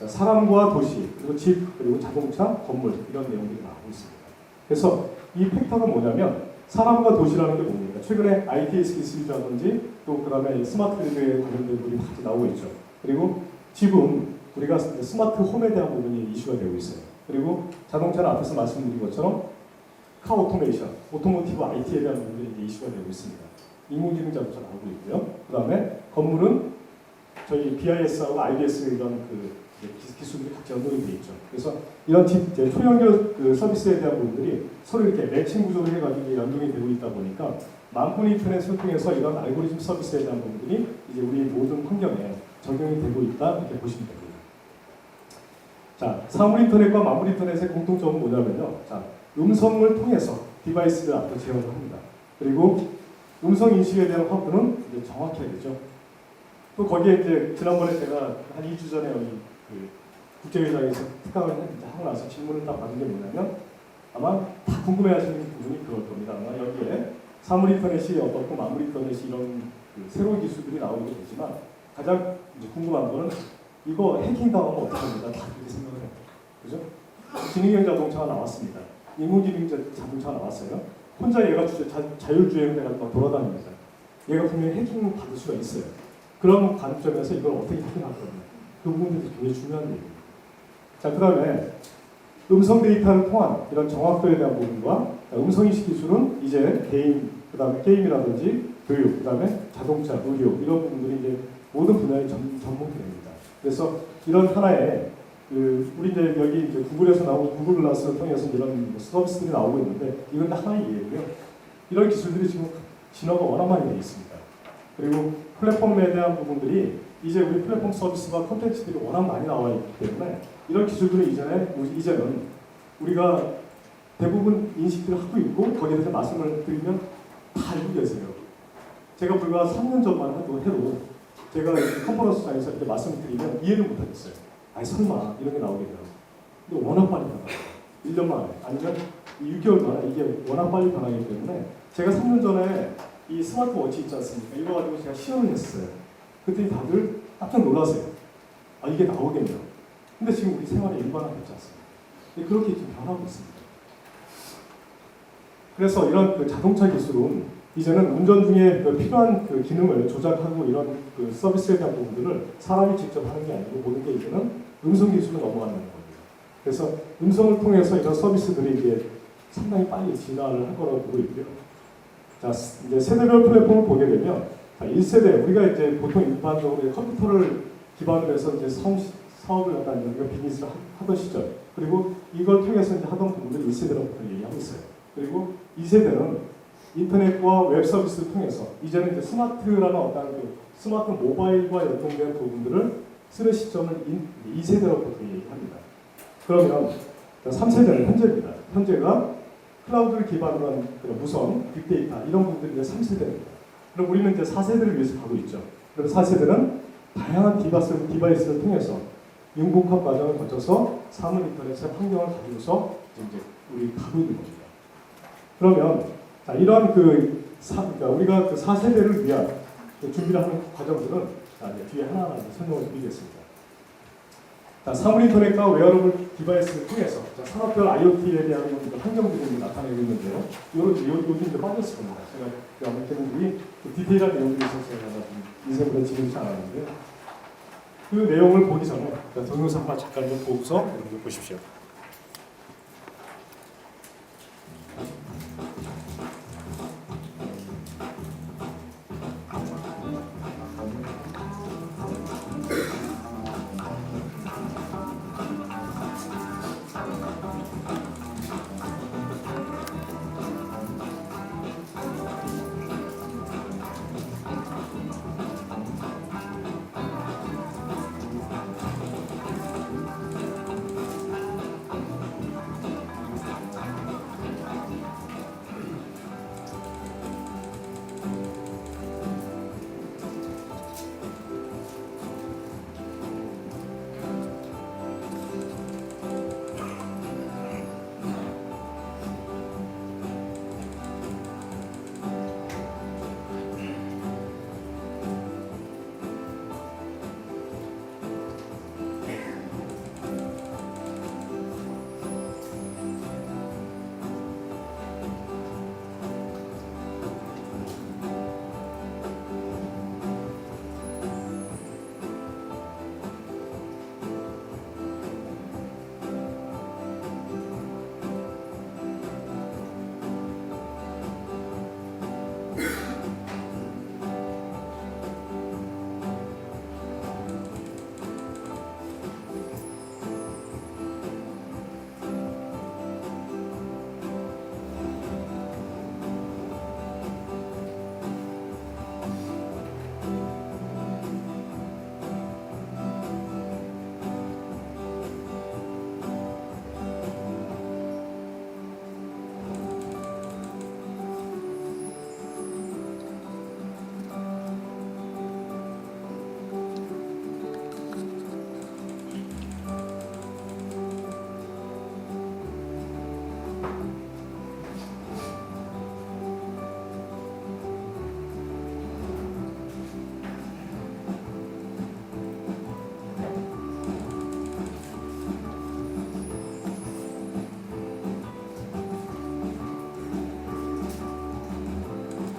사람과 도시, 그리고 집, 그리고 자동차, 건물 이런 내용들이 나오고 있습니다. 그래서 이 팩터가 뭐냐면 사람과 도시라는 게 뭡니까? 최근에 ITS 기술이라든지 또 그다음에 스마트 그리드에 관련된 부분이 같이 나오고 있죠. 그리고 집은 우리가 스마트 홈에 대한 부분이 이슈가 되고 있어요. 그리고 자동차는 앞에서 말씀드린 것처럼 카 오토메이션, 오토모티브 IT에 대한 부분들이 이제 이슈가 되고 있습니다. 인공지능 자동차 나오고 있고요. 그 다음에 건물은 저희 BIS하고 IBS 이런 기술들이 같이 연동이 되어 있죠. 그래서 이런 초연결 서비스에 대한 부분들이 서로 이렇게 매칭 구조를 해가지고 연동이 되고 있다 보니까 만물 인터넷을 통해서 이런 알고리즘 서비스에 대한 부분들이 이제 우리 모든 환경에 적용이 되고 있다 이렇게 보시면 됩니다. 자, 사물 인터넷과 만물 인터넷의 공통점은 뭐냐면요. 자, 음성을 통해서 디바이스를 앞으로 제어를 합니다. 그리고 음성 인식에 대한 확보는 이제 정확해야 되죠. 또 거기에 이제 지난번에 제가 한 2주 전에 여기 국제회장에서 특강을 하고 나서 질문을 딱 받은 게 뭐냐면 아마 다 궁금해하시는 부분이 그럴 겁니다. 아마 여기에 사물 인터넷이 어떻고 만물 인터넷이 이런 새로운 기술들이 나오게 되지만 가장 이제 궁금한 거는 이거 해킹 당하면 어떡합니까? 다 그렇게 생각을 해요. 그죠? 지능형 자동차가 나왔습니다. 인공지능 자동차가 나왔어요. 혼자 얘가 자율주행을 해서 돌아다닙니다. 얘가 분명히 해킹 받을 수가 있어요. 그런 관점에서 이걸 어떻게 해킹할 겁니까? 그 부분들이 굉장히 중요한 얘기입니다. 자, 그 다음에 음성 데이터를 통한 이런 정확도에 대한 부분과 음성인식 기술은 이제 개인, 그 다음에 게임이라든지 교육, 그 다음에 자동차, 의료 이런 부분들이 이제 모든 분야에 접목이 됩니다. 그래서 이런 하나의 우리 이제 여기 이제 구글에서 나오고 구글 글라스를 통해서 이런 서비스들이 나오고 있는데 이건 다 하나의 예고요. 이런 기술들이 지금 진화가 워낙 많이 되어 있습니다. 그리고 플랫폼에 대한 부분들이 이제 우리 플랫폼 서비스와 콘텐츠들이 워낙 많이 나와 있기 때문에 이런 기술들은 이제는 우리가 대부분 인식들을 하고 있고 거기에 대해서 말씀을 드리면 다 알고 계세요. 제가 불과 3년 전만 해도 제가 컨퍼런스장에서 이렇게 말씀을 드리면 이해를 못하겠어요. 아니 설마 이런 게 나오겠냐. 근데 워낙 빨리 변해요. 1년 만에 아니면 6개월 만에 이게 워낙 빨리 변하기 때문에 제가 3년 전에 이 스마트워치 있지 않습니까? 이거 가지고 제가 시연을 했어요. 그때 다들 깜짝 놀라세요. 아 이게 나오겠냐. 근데 지금 우리 생활에 일반화됐지 않습니까? 근데 그렇게 지금 변하고 있습니다. 그래서 이런 그 자동차 기술은 이제는 운전 중에 그 필요한 그 기능을 조작하고 이런 그 서비스에 대한 부분들을 사람이 직접 하는 게 아니고 모든 게 이제는 음성 기술로 넘어가는 거예요. 그래서 음성을 통해서 이런 서비스들이 이제 상당히 빨리 진화를 할 거라고 보고 있고요. 자, 이제 세대별 플랫폼을 보게 되면 1세대 우리가 이제 보통 일반적으로 컴퓨터를 기반으로 해서 이제 사업을 갖다 우리가 비즈니스를 하던 시절 그리고 이걸 통해서 이제 하던 부분들을 1세대라고 얘기하고 있어요. 그리고 2세대는 인터넷과 웹 서비스를 통해서 이제는 이제 스마트라는 어떤 그 스마트 모바일과 연동된 부분들을 쓰는 시점을 2세대라고 보통 얘기합니다. 그러면 3세대는 현재입니다. 현재가 클라우드를 기반으로 한 그런 무선, 빅데이터 이런 부분들이 이제 3세대입니다. 그럼 우리는 이제 4세대를 위해서 가고 있죠. 그럼 4세대는 다양한 디바이스를 통해서 융복합 과정을 거쳐서 사물 인터넷의 환경을 가지고서 이제 우리 가고 있는 겁니다. 그러면 자, 이런 그러니까 우리가 그 4세대를 위한 준비를 하는 과정들은 자, 이제 뒤에 하나하나 설명을 드리겠습니다. 자, 사물 인터넷과 웨어러블 디바이스를 통해서 자, 산업별 IoT에 대한 환경들이 나타내고 있는데요. 요즘 이제 빠졌을 겁니다. 제가 아마 걔네들이 디테일한 내용들이 있어서 제가 인쇄물에 지금지 않았는데요. 그 내용을 보기 전에 동영상 하나 잠깐 좀 보고서 여러분들 보십시오.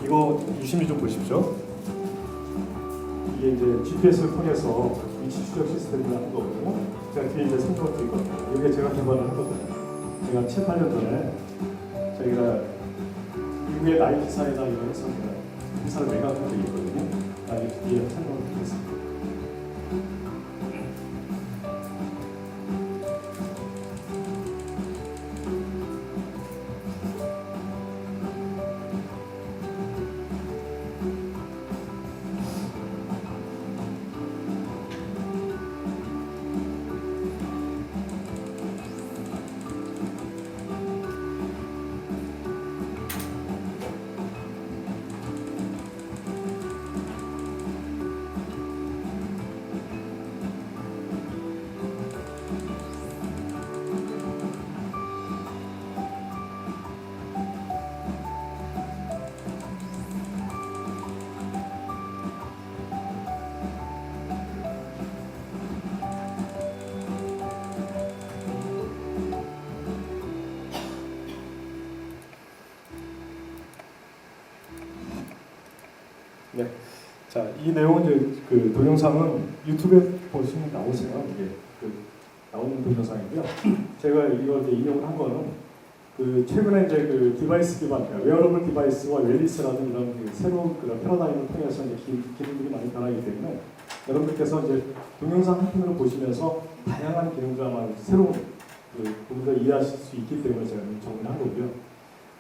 이거 유심히 좀 보십시오. 이게 이제 GPS를 통해서 위치 추적 시스템을 하는 거거든요. 제가 뒤에 이제 설명을 드리거든요. 이게 제가 개발을 했거든요. 제가 7, 8년 전에 저희가 미국의 나이키사에다 이걸 해서 회사를 매각한 적이 있거든요. 나중에 뒤에 설명을 드리겠습니다. 네. 자, 이 내용은 이제 그 동영상은 유튜브에 보시면 나오세요. 이게 그 나오는 동영상이고요. 제가 이걸 이제 인용을 한 거는 그 최근에 이제 그 디바이스 기반, 그러니까 웨어러블 디바이스와 웰리스라는 이런 그 새로운 그런 패러다임을 통해서 이제 기능들이 많이 변하기 때문에 여러분들께서 이제 동영상 한 편으로 보시면서 다양한 기능들 아마 새로운 그 부분을 이해하실 수 있기 때문에 제가 정리를 한 거고요.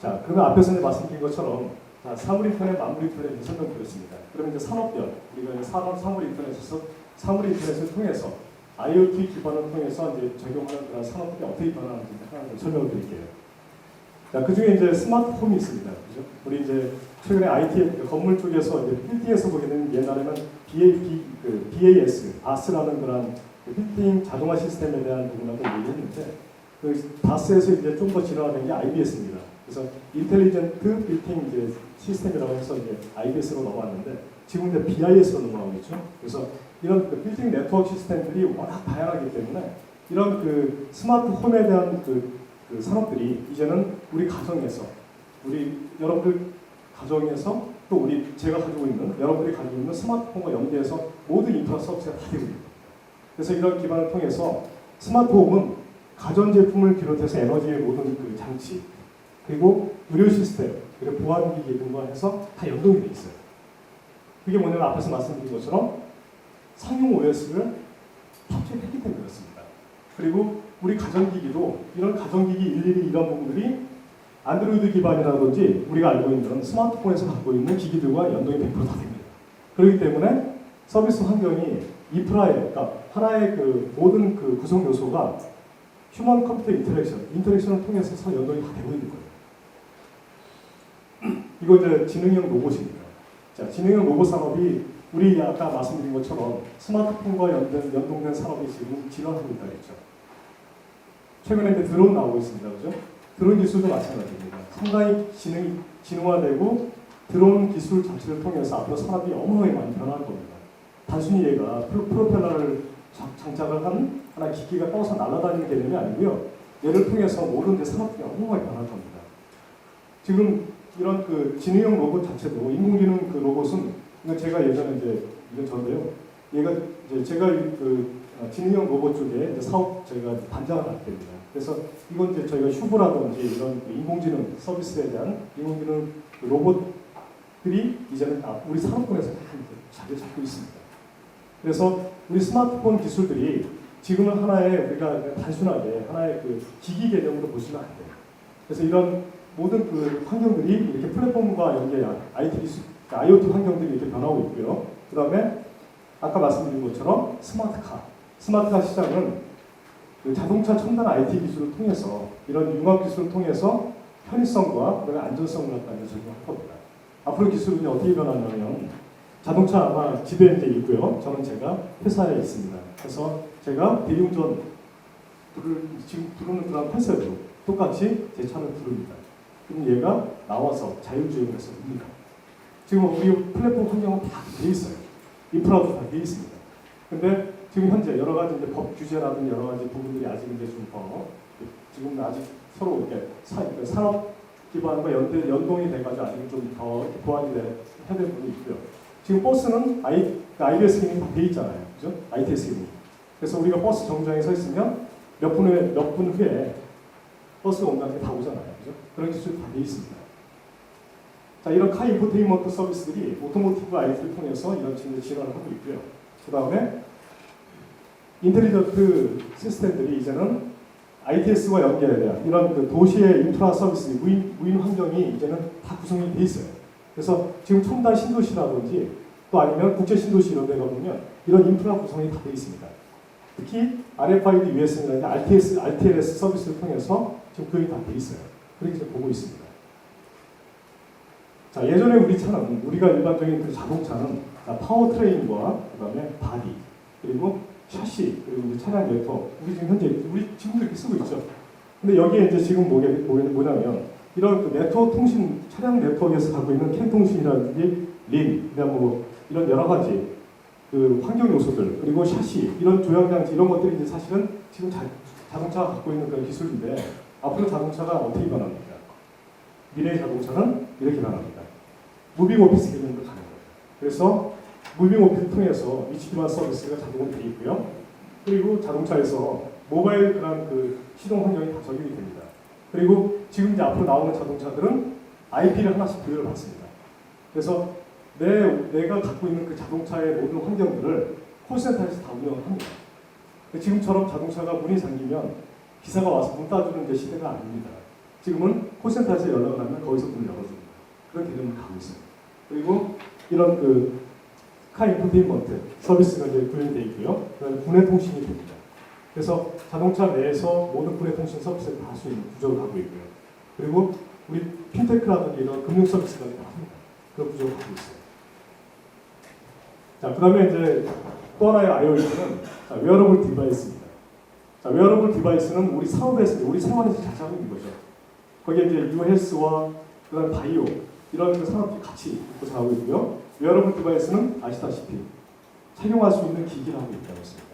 자, 그러면 앞에서 이제 말씀드린 것처럼 자, 사물 인터넷, 만물 인터넷 설명드렸습니다. 그러면 이제 산업별, 우리가 이제 사물 인터넷에서 사물 인터넷을 통해서 IoT 기반을 통해서 이제 적용하는 그런 산업들이 어떻게 변하는지 하나 좀 설명을 드릴게요. 자, 그 중에 이제 스마트홈이 있습니다. 그죠? 우리 이제 최근에 IT 건물 쪽에서 이제 빌딩에서 보게 되는 옛날에는 BAS, BAS라는 그런 빌딩 자동화 시스템에 대한 부분하고 얘기했는데 그 BAS에서 이제 좀 더 진화된 게 IBS입니다. 그래서 인텔리전트 빌딩 이제 시스템이라고 해서 이제 IBS로 넘어왔는데 지금 이제 BIS로 넘어가고 있죠. 그래서 이런 그 빌딩 네트워크 시스템들이 워낙 다양하기 때문에 이런 그 스마트 홈에 대한 그 산업들이 이제는 우리 가정에서 우리 여러분들 가정에서 또 우리 제가 가지고 있는 여러분들이 가지고 있는 스마트폰과 연계해서 모든 인프라 서비스가 다 되고 있습니다. 그래서 이런 기반을 통해서 스마트홈은 가전제품을 비롯해서 에너지의 모든 그 장치 그리고 의료 시스템 그리고 보안기기 등과 해서 다 연동이 되어 있어요. 그게 뭐냐면 앞에서 말씀드린 것처럼 상용 OS를 탑재했기 때문에 그렇습니다. 그리고 우리 가전기기도 이런 가전기기 일일이 이런 부분들이 안드로이드 기반이라든지 우리가 알고 있는 스마트폰에서 갖고 있는 기기들과 연동이 100% 다 됩니다. 그렇기 때문에 서비스 환경이 인프라의 그러니까 하나의 그 모든 그 구성 요소가 휴먼 컴퓨터 인터랙션을 통해서 연동이 다 되고 있는 거예요. 이거 이제 지능형 로봇입니다. 자, 지능형 로봇 산업이 우리 아까 말씀드린 것처럼 스마트폰과 연동된 산업이 지금 진화하고 있다고 했죠. 최근에 이제 드론 나오고 있습니다. 그죠? 드론 기술도 마찬가지입니다. 상당히 진화되고 드론 기술 자체를 통해서 앞으로 산업이 어마어마하게 많이 변할 겁니다. 단순히 얘가 프로펠러를 장착을 한 하나 기기가 떠서 날아다니는 개념이 아니고요. 얘를 통해서 모든 데 산업이 어마어마하게 변할 겁니다. 지금 이런 그 지능형 로봇 자체도 인공지능 그 로봇은 이거 제가 예전에 이제 이건 저인데요. 얘가 이제 제가 그 지능형 로봇 쪽에 이제 사업 제가 반장을 하게 됩니다. 그래서 이건 이제 저희가 슈브라든지 이런 인공지능 서비스에 대한 인공지능 그 로봇들이 이제는 우리 산업군에서 자리를 잡고 있습니다. 그래서 우리 스마트폰 기술들이 지금은 하나의 우리가 단순하게 하나의 그 기기 개념으로 보시면 안 돼요. 그래서 이런 모든 그 환경들이 이렇게 플랫폼과 연계한 IoT 환경들이 이렇게 변하고 있고요. 그 다음에 아까 말씀드린 것처럼 스마트카 시장은 그 자동차 첨단 IT 기술을 통해서 이런 융합 기술을 통해서 편의성과 그다음에 안전성을 갖다 적용할 겁니다. 앞으로 기술은 어떻게 변하냐면 자동차 아마 집에 이제 있고요. 저는 제가 회사에 있습니다. 그래서 제가 대리운전 지금 부르는 그런 컨셉으로 똑같이 제 차를 부릅니다. 그럼 얘가 나와서 자율주행을 해서 옵니다. 지금 우리 플랫폼 환경은 다 돼 있어요. 인프라도 다 돼 있습니다. 근데 지금 현재 여러 가지 이제 법 규제라든지 여러 가지 부분들이 아직 이제 좀 더 지금 아직 서로 이렇게 산업 기반과 연동이 돼가지고 아직 좀 더 보완이 해야 될 부분이 있고요. 지금 버스는 IBS 기능이 다 돼 있잖아요. 그죠? ITS 기능. 그래서 우리가 버스 정류장에 서 있으면 몇 분 후에 버스가 온다는 게 다 오잖아요. 그죠? 그런 기술이 다 돼 있습니다. 자, 이런 카 인포테인먼트 서비스들이 오토모티브 IT를 통해서 이런 진화를 하고 있고요. 그 다음에 인텔리전트 시스템들이 이제는 ITS와 연계된 이런 그 도시의 인프라 서비스, 무인 환경이 이제는 다 구성이 돼 있어요. 그래서 지금 첨단 신도시라든지 또 아니면 국제 신도시 이런 데 가보면 이런 인프라 구성이 다 돼 있습니다. 특히 RFID USB라든지 RTLS 서비스를 통해서 지금 그게 다 돼 있어요. 그렇게 지금 보고 있습니다. 자, 예전에 우리 차는 우리가 일반적인 그 자동차는 파워트레인과 그다음에 바디 그리고 샤시 그리고 이제 차량 네트워크 우리 지금 현재 우리 지금도 이렇게 쓰고 있죠. 근데 여기에 이제 지금 뭐냐면 이런 그 네트워크 통신 차량 네트워크에서 갖고 있는 캠 통신이라든지 린 그다음 뭐 이런 여러 가지 그 환경 요소들 그리고 샤시 이런 조향 장치 이런 것들이 이제 사실은 지금 자동차가 갖고 있는 그런 기술인데 앞으로 자동차가 어떻게 변합니까? 미래의 자동차는 이렇게 변합니다. 무빙 오피스 개념으로 가는 거예요. 그래서 무빙 오피를 통해서 위치 기반 서비스가 자동으로 되어 있고요. 그리고 자동차에서 모바일 그런 그 시동 환경이 다 적용이 됩니다. 그리고 지금 이제 앞으로 나오는 자동차들은 IP를 하나씩 부여를 받습니다. 그래서 내가 갖고 있는 그 자동차의 모든 환경들을 콜센터에서 다 운영을 합니다. 지금처럼 자동차가 문이 잠기면 기사가 와서 문 따주는 게 시대가 아닙니다. 지금은 콜센터에서 연락을 하면 거기서 문을 열어줍니다. 그런 개념을 가고 있어요. 그리고 이런 그 카 인포테인먼트 서비스가 이제 구현되어 있고요. 그다음에 분해 통신이 됩니다. 그래서 자동차 내에서 모든 분해 통신 서비스를 다 할 수 있는 구조를 갖고 있고요. 그리고 우리 핀테크라든지 이런 금융 서비스가 다 합니다. 그런 구조를 갖고 있어요. 자, 그다음에 이제 또 하나의 IoT는 웨어러블 디바이스입니다. 자, 웨어러블 디바이스는 우리 사업에서 우리 생활에서 자자하고 있는 거죠. 거기에 이제 유헬스와 그다음 바이오 이런 그 산업들이 같이 있고 자하고 있고요. 웨어러블 디바이스는 아시다시피 착용할 수 있는 기기를 하고 있다고 했습니다.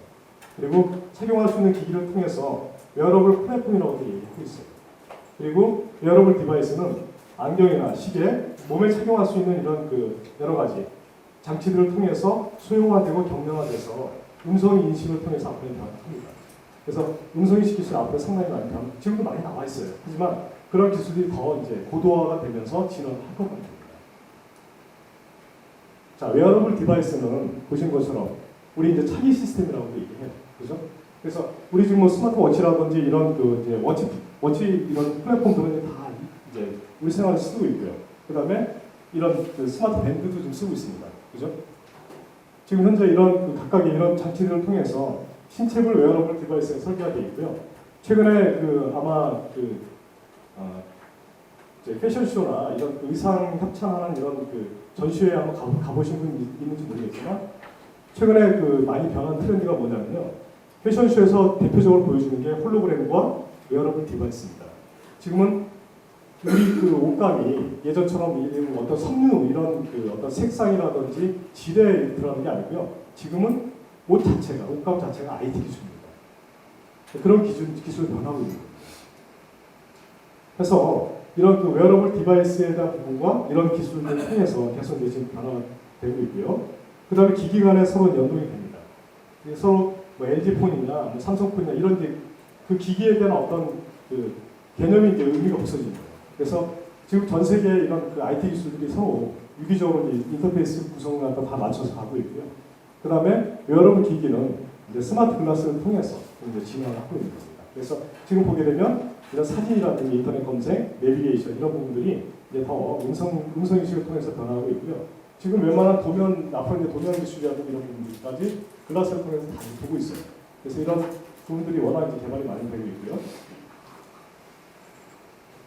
그리고 착용할 수 있는 기기를 통해서 웨어러블 플랫폼이라고도 얘기하고 있어요. 그리고 웨어러블 디바이스는 안경이나 시계, 몸에 착용할 수 있는 이런 그 여러 가지 장치들을 통해서 소형화되고 경량화돼서 음성 인식을 통해서 앞으로 변화합니다. 그래서 음성 인식 기술 앞으로 상당히 많이 지금도 많이 나와 있어요. 하지만 그런 기술이 더 이제 고도화가 되면서 진화할 것 같습니다. 자, 웨어러블 디바이스는 보신 것처럼 우리 이제 차기 시스템이라고도 얘기해요. 그죠? 그래서 우리 지금 뭐 스마트워치라든지 이런 그 이제 워치 이런 플랫폼들은 다 이제 우리 생활에 쓰고 있고요. 그다음에 이런 그 스마트 밴드도 좀 쓰고 있습니다. 그죠? 지금 현재 이런 그 각각의 이런 장치들을 통해서 신체별 웨어러블 디바이스가 설계가 되어 있고요. 최근에 그 아마 그 이제 패션쇼나 이런 그 의상 협찬하는 이런 그 전시회에 한번 가보신 분 있는지 모르겠지만 최근에 그 많이 변한 트렌드가 뭐냐면요. 패션쇼에서 대표적으로 보여주는 게 홀로그램과 웨어러블 디바이스입니다. 지금은 우리 그 옷감이 예전처럼 어떤 섬유 이런 그 어떤 색상이라든지 질에 들어가는 게 아니고요. 지금은 옷 자체가 옷감 자체가 IT 기술입니다. 그런 기술 변하고 있는 거예요. 그래서 이런 그 웨어러블 디바이스에 대한 부분과 이런 기술들을 통해서 계속 지금 변화가 되고 있고요. 그 다음에 기기 간에 서로 연동이 됩니다. 서로 뭐 LG폰이나 뭐 삼성폰이나 이런 그 기기에 대한 어떤 그 개념이 이제 의미가 없어진 거예요. 그래서 지금 전 세계 이런 그 IT 기술들이 서로 유기적으로 인터페이스 구성을 다 맞춰서 가고 있고요. 그 다음에 웨어러블 기기는 이제 스마트 글라스를 통해서 이제 진화를 하고 있는 겁니다. 그래서 지금 보게 되면 이런 사진이라든지 인터넷 검색, 내비게이션 이런 부분들이 이제 더 음성 인식을 통해서 변화하고 있고요. 지금 웬만한 도면 앞으로 이제 도면 기술이라든지 이런 부분들까지 글라스를 통해서 다 보고 있어요. 그래서 이런 부분들이 워낙 이제 개발이 많이 되고 있고요.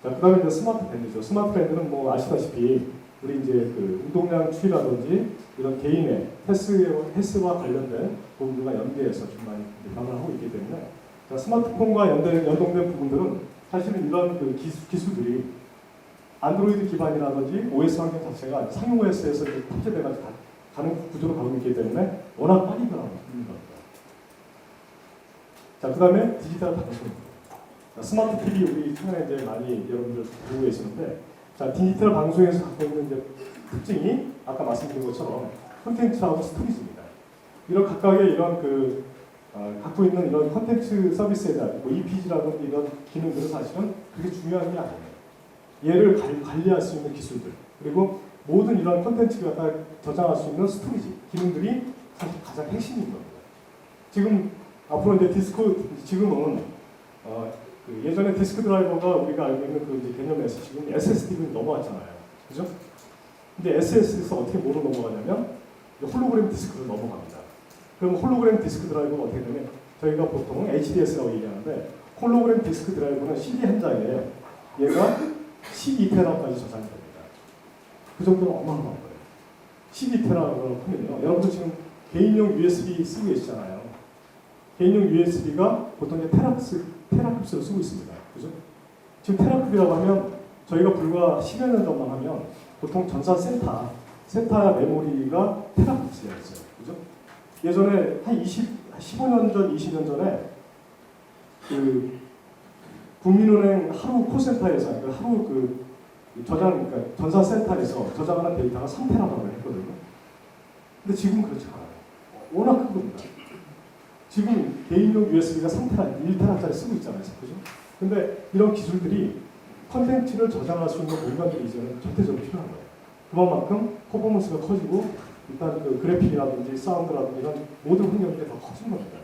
자, 그다음에 이제 스마트 밴드죠. 스마트 밴드는 뭐 아시다시피 우리 이제 그 운동량 추이라든지 이런 개인의 헬스와 관련된 부분들과 연계해서 좀 많이 변화를 하고 있기 때문에 자, 스마트폰과 연동된 부분들은 사실은 이런 그 기술들이 안드로이드 기반이라든지 OS 환경 자체가 상용 OS에서 탑재돼가지고 가는 구조로 가고 있기 때문에 워낙 빨리 변화하고 있는 겁니다. 자, 그 다음에 디지털 방송입니다. 스마트 TV 우리 최근에 이제 많이 여러분들 보고 계시는데 자, 디지털 방송에서 갖고 있는 이제 특징이 아까 말씀드린 것처럼 콘텐츠하고 스토리지입니다. 이런 각각의 이런 그 갖고 있는 이런 콘텐츠 서비스에 대한 뭐 EPG라든지 이런 기능들은 사실은 그렇게 중요한 게 아니에요. 얘를 관리할 수 있는 기술들 그리고 모든 이런 콘텐츠를 갖다 저장할 수 있는 스토리지 기능들이 사실 가장 핵심인 겁니다. 지금 앞으로 이제 지금은 그 예전에 디스크 드라이버가 우리가 알고 있는 그 이제 개념에서 지금 SSD로 넘어왔잖아요. 그죠? 근데 SSD에서 어떻게 뭐로 넘어가냐면 홀로그램 디스크로 넘어갑니다. 그럼 홀로그램 디스크 드라이버가 어떻게 되냐면 저희가 보통 HDS라고 얘기하는데 홀로그램 디스크 드라이버는 CD 한 장에 얘가 12테라까지 저장이 됩니다. 그 정도는 어마어마한 거예요. 12테라라고 하면요. 여러분들 지금 개인용 USB 쓰고 계시잖아요. 개인용 USB가 보통 테라급수로 쓰고 있습니다. 그죠? 지금 테라급이라고 하면 저희가 불과 10여 년 전만 하면 보통 전사 센터 메모리가 테라급수였어요. 그죠? 예전에 한 15년 전, 20년 전에 그 국민은행 하루 콜센터에서 그러니까 하루 그 그러니까 전사센터에서 저장하는 데이터가 3테라라고 했거든요. 근데 지금 그렇지 않아요. 워낙 큰 겁니다. 지금 개인용 USB가 3테라, 1테라짜리 쓰고 있잖아요. 그죠? 근데 이런 기술들이 컨텐츠를 저장할 수 있는 공간들이 이제는 절대적으로 필요한 거예요. 그만큼 퍼포먼스가 커지고 일단 그 그래픽이라든지 사운드라든지 이런 모든 환경들이 더 커진 겁니다.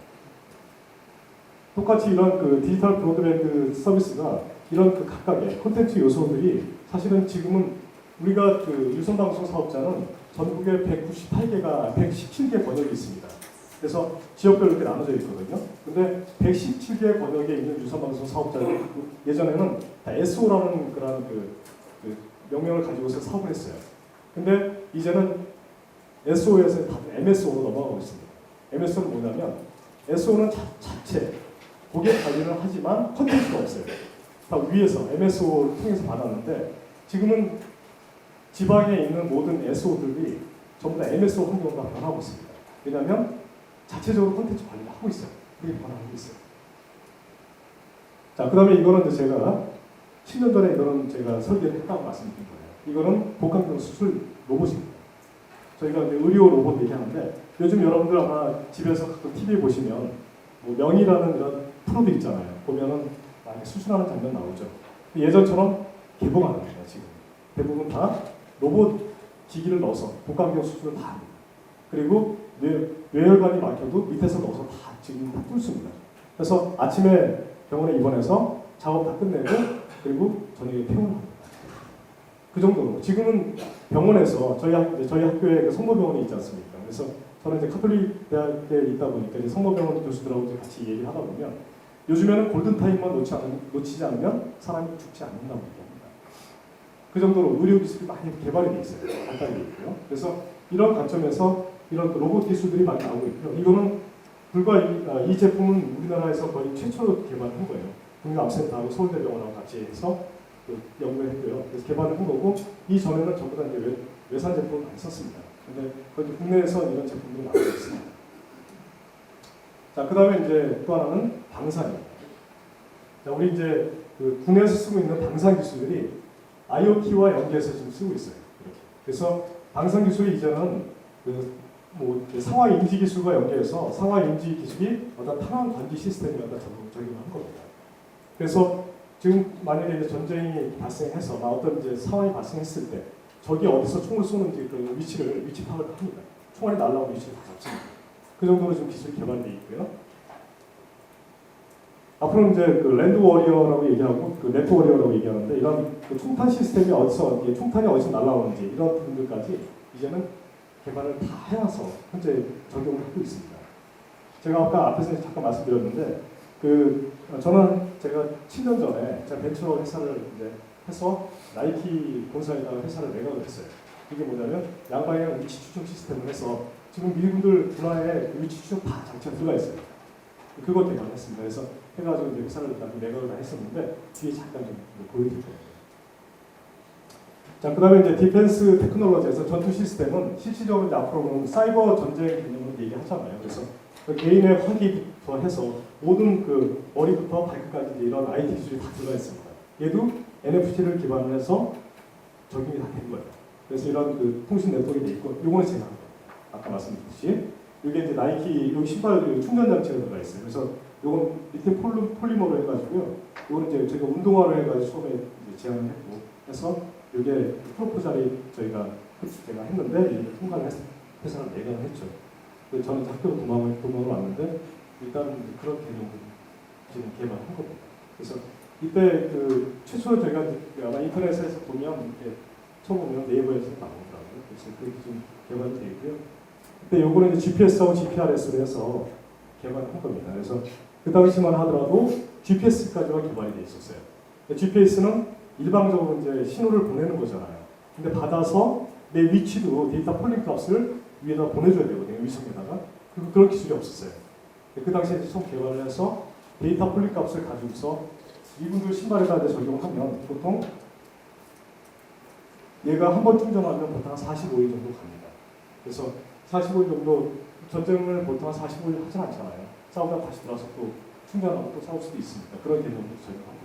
똑같이 이런 그 디지털 브로드밴드 서비스가 이런 그 각각의 콘텐츠 요소들이 사실은 지금은 우리가 그 유선방송 사업자는 전국에 198개가 117개 번역이 있습니다. 그래서 지역별로 이렇게 나눠져 있거든요. 근데 117개 번역에 있는 유선방송 사업자들 예전에는 다 SO라는 그런 그 명령을 가지고서 사업을 했어요. 근데 이제는 SO에서 다 MSO로 넘어가고 있습니다. MSO는 뭐냐면 SO는 자체 고객 관리를 하지만 컨텐츠가 없어요. 다 위에서 MSO를 통해서 받았는데 지금은 지방에 있는 모든 SO들이 전부 다 MSO 환경으로 변하고 있습니다. 왜냐하면 자체적으로 콘텐츠 관리를 하고 있어요. 그게 변하고 있어요. 자, 그 다음에 이거는 이제 제가 10년 전에 이거는 제가 설계를 했다고 말씀드린 거예요. 이거는 복강경 수술 로봇입니다. 저희가 이제 의료 로봇 얘기하는데 요즘 여러분들 아마 집에서 가끔 TV 보시면 뭐 명의라는 이런 프로들 있잖아요. 보면은 많이 수술하는 장면 나오죠. 예전처럼 개봉 안 합니다. 지금 대부분 다 로봇 기기를 넣어서 복강경 수술을 다 합니다. 그리고 뇌혈관이 막혀도 밑에서 넣어서 다 지금 다 뚫습니다. 그래서 아침에 병원에 입원해서 작업 다 끝내고 그리고 저녁에 퇴원합니다. 그 정도로 지금은 병원에서 저희 학교에 그 성모병원이 있지 않습니까? 그래서 저는 이제 카톨릭 대학에 있다 보니까 이제 성모병원 교수들하고 이제 같이 얘기를 하다 보면 요즘에는 골든 타임만 놓치지 않으면 사람이 죽지 않는다고 얘기합니다. 그 정도로 의료 기술이 많이 개발이 돼 있어요. 발달이 돼 있고요. 그래서 이런 관점에서 이런 로봇 기술들이 많이 나오고 있고요. 이거는 불과 이 제품은 우리나라에서 거의 최초로 개발한 거예요. 국립암센터하고 서울대병원하고 같이 해서 연구를 했고요. 그래서 개발을 한 거고 이 전에는 전부 다 이제 외산 제품을 많이 썼습니다. 근데 거기 국내에서 이런 제품들이 나오고 있습니다. 자, 그 다음에 이제 또 하나는 방산입니다. 자, 우리 이제 그 국내에서 쓰고 있는 방산 기술들이 IoT와 연계해서 지금 쓰고 있어요. 이렇게. 그래서 방산 기술이 이제는 뭐 상하 인지 기술과 연계해서 상하 인지 기술이 어떤 탄환 관리 시스템에 적용한 겁니다. 그래서 지금 만약에 이제 전쟁이 발생해서 어떤 이제 상황이 발생했을 때 적이 어디서 총을 쏘는지 그 위치 파악을 합니다. 총알이 날아오는 위치를 다 잡습니다. 그 정도로 지금 기술이 개발되어 있고요. 앞으로 이제 그 랜드 워리어라고 얘기하고 그 네트 워리어라고 얘기하는데 이런 그 총탄 시스템이 어디서 총탄이 어디서 날아오는지 이런 부분들까지 이제는 개발을 다 해와서 현재 적용을 하고 있습니다. 제가 아까 앞에서 잠깐 말씀드렸는데 저는 제가 7년 전에 제가 벤처 회사를 이제 해서 나이키 본사에다가 회사를 매각을 했어요. 이게 뭐냐면 양방향 위치 추적 시스템을 해서 지금 미국들 분야에 위치 추적 다 장치가 들어가 있어요. 그것 개발을 했습니다. 그래서 해가지고 이제 회사를 매각을 다 했었는데 뒤에 잠깐 좀 보여드릴 거예요. 자, 그 다음에 이제 디펜스 테크놀로지에서 전투 시스템은 실질적으로 이제 앞으로는 사이버 전쟁 개념으로 얘기하잖아요. 그래서 그 개인의 화기부터 해서 모든 그 머리부터 발끝까지 이제 이런 IT 기술이 다 들어가 있습니다. 얘도 NFC를 기반으로 해서 적용이 다 된 거예요. 그래서 이런 그 통신 네트워크가 돼 있고, 요거는 제가 한 거예요. 아까 말씀드렸듯이 이게 이제 나이키 여기 신발 충전 장치가 들어가 있어요. 그래서 요건 밑에 폴리머로 해가지고요. 요거는 이제 저희가 운동화로 해가지고 처음에 이제 제안을 했고 해서 이게 프로포잘이 제가 했는데 통과를 해서 회사를 매각을 했죠. 그래서 저는 학교 도망을 왔는데 일단 그런 개념을 지금 개발한 겁니다. 그래서 이때 그 최초 저희가 아마 인터넷에서 보면 이렇게 쳐보면 네이버에서 나오더라고요. 그래서 그렇게 좀 개발이 되어 있고요. 근데 요거는 이제 GPS하고 GPRS를 해서 개발한 겁니다. 그래서 그 당시만 하더라도 GPS까지만 개발이 되어 있었어요. GPS는 일방적으로 이제 신호를 보내는 거잖아요. 근데 받아서 내 위치도 데이터 폴링 값을 위에다 보내줘야 되거든요. 위성에다가. 그런 기술이 없었어요. 그 당시에 처음 개발을 해서 데이터 폴링 값을 가지고서 이분들 신발에다 적용하면 보통 얘가 한 번 충전하면 보통 한 45일 정도 갑니다. 그래서 45일 정도 전쟁을 보통 한 45일 하진 않잖아요. 싸우다 다시 들어와서 또 충전하고 또 싸울 수도 있습니다. 그런 개념으로 적용합니다.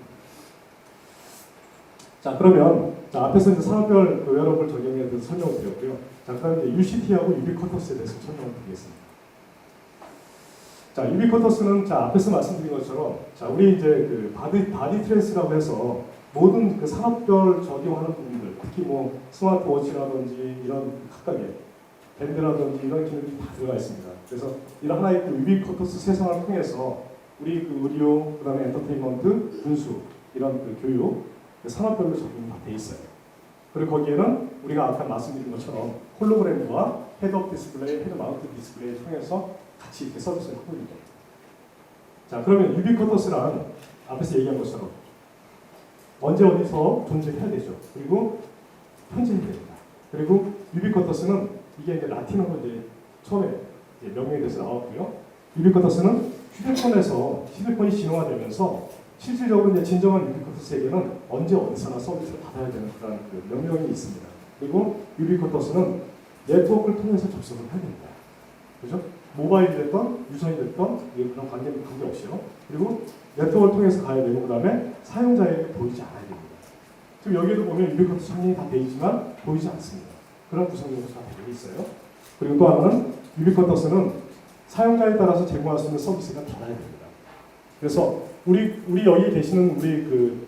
자, 그러면 자, 앞에서 이제 산업별 그 웨어러블 적용에 대해서 설명을 드렸고요. 자, 그다음에 이제 UCT하고 유비쿼터스에 대해서 설명을 드리겠습니다. 자, 유비쿼터스는 자, 앞에서 말씀드린 것처럼 자, 우리 이제 그 바디 트랜스라고 해서 모든 그 산업별 적용하는 부분들, 특히 뭐 스마트워치라든지 이런 각각의 밴드라든지 이런 기능이 다 들어가 있습니다. 그래서 이런 하나의 그 유비쿼터스 세상을 통해서 우리 그 의료, 그다음에 엔터테인먼트, 군수 이런 그 교육, 그 산업별로 적용이 다 돼 있어요. 그리고 거기에는 우리가 아까 말씀드린 것처럼 홀로그램과 헤드업 디스플레이, 헤드 마운트 디스플레이를 통해서 같이 이렇게 서비스를 하고 있는 거예요. 자, 그러면 유비쿼터스란 앞에서 얘기한 것처럼 언제 어디서 존재해야 되죠. 그리고 현재해야 됩니다. 그리고 유비쿼터스는 이게 이제 라틴어로 이제 처음에 이제 명명이 돼서 나왔고요. 유비쿼터스는 휴대폰이 진화되면서 실질적으로 이제 진정한 유비쿼터스 세계는 언제 어디서나 서비스를 받아야 되는 그런 그 명령이 있습니다. 그리고 유비쿼터스는 네트워크를 통해서 접속을 해야 됩니다. 그죠? 모바일이 됐던 유선이 됐던 그런 관계없이요. 그리고 네트워크를 통해서 가야 되고 그다음에 사용자에게 보이지 않아야 됩니다. 지금 여기에도 보면 유비쿼터스 성능이 다 되어 있지만 보이지 않습니다. 그런 구성 요소가 다 되어 있어요. 그리고 또 하나는 유비쿼터스는 사용자에 따라서 제공할 수 있는 서비스가 달라야 됩니다. 그래서 우리 여기 계시는 우리 그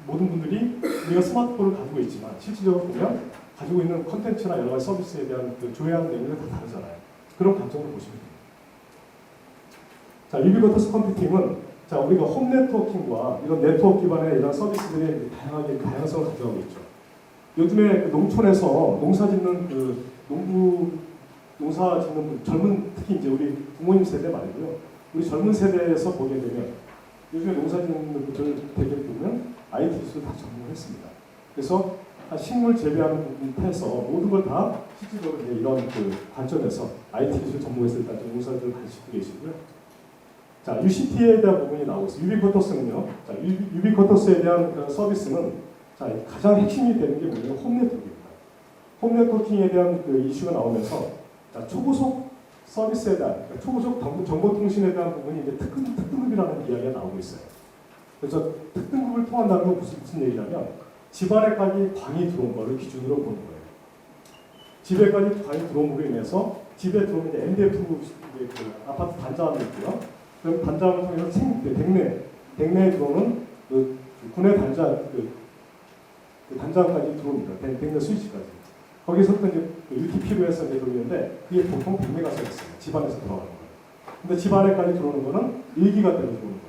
모든 분들이 우리가 스마트폰을 가지고 있지만 실질적으로 보면 가지고 있는 컨텐츠나 여러 가지 서비스에 대한 그 조회하는 내용이 다 다르잖아요. 그런 관점으로 보시면 됩니다. 자, 유비쿼터스 컴퓨팅은 자, 우리가 홈 네트워킹과 이런 네트워크 기반의 이런 서비스들의 다양성을 가져가고 있죠. 요즘에 그 농촌에서 농사 짓는 그 농사 짓는 분, 젊은 특히 이제 우리 부모님 세대 말이고요. 우리 젊은 세대에서 보게 되면 요즘에 농사 짓는 분들 되게 보면 IT 기술 다 전공했습니다. 그래서 식물 재배하는 부분에서 모든 걸 다 실질적으로 이제 이런 그 관점에서 IT 기술 전공해서 일단 농사들을 많이 짓고 계시고요. 자, UCT에 대한 부분이 나오고 있어요. 유비쿼터스는요. 자, 유비쿼터스에 대한 그 서비스는 자, 가장 핵심이 되는 게 뭐냐면 홈 네트워크입니다. 홈 네트워킹에 대한 그 이슈가 나오면서 자, 초고속 서비스에 대한 그러니까 초고속 정보통신에 대한 부분이 이제 특등급이라는 이야기가 나오고 있어요. 그래서 특등급을 통한다는 건 무슨 얘기냐면 집안에까지 광이 들어온 거를 기준으로 보는 거예요. 집에까지 광이 들어옴으로 인해서 집에 들어오면 이제 MDF 그 아파트 단자함이 있고요. 그럼 단자함을 통해서 댁내에 들어오는 그 군의 단자 그 단자함까지 들어옵니다. 댁내 스위치까지. 거기서 또 이제 UTP로 해서 이제 돌리는데 그게 보통 댁내가 써 있어요. 집안에서 들어가는 거예요. 근데 집안에까지 들어오는 거는 1기가 때문에 들어오는 겁니다.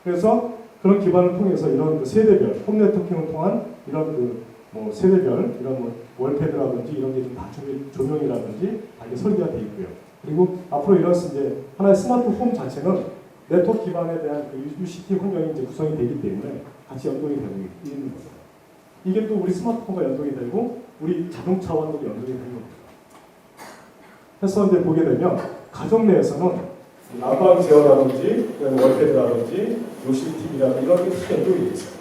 그래서 그런 기반을 통해서 이런 그 세대별, 홈 네트워킹을 통한 이런 그 뭐 세대별, 이런 뭐 월패드라든지 이런 게 좀 다 조명이라든지 다 이게 설계가 되어 있고요. 그리고 앞으로 이런 이제 하나의 스마트 홈 자체는 네트워크 기반에 대한 그 UCT 환경이 이제 구성이 되기 때문에 같이 연동이 되고 있는 겁니다. 이게 또 우리 스마트폰과 연동이 되고 우리 자동차와도 연동이 되는 겁니다. 해서 이제 보게 되면 가정 내에서는 난방 제어라든지 월패드라든지 UCTV라든지 이런 게 크게 연동이 되어 있어요.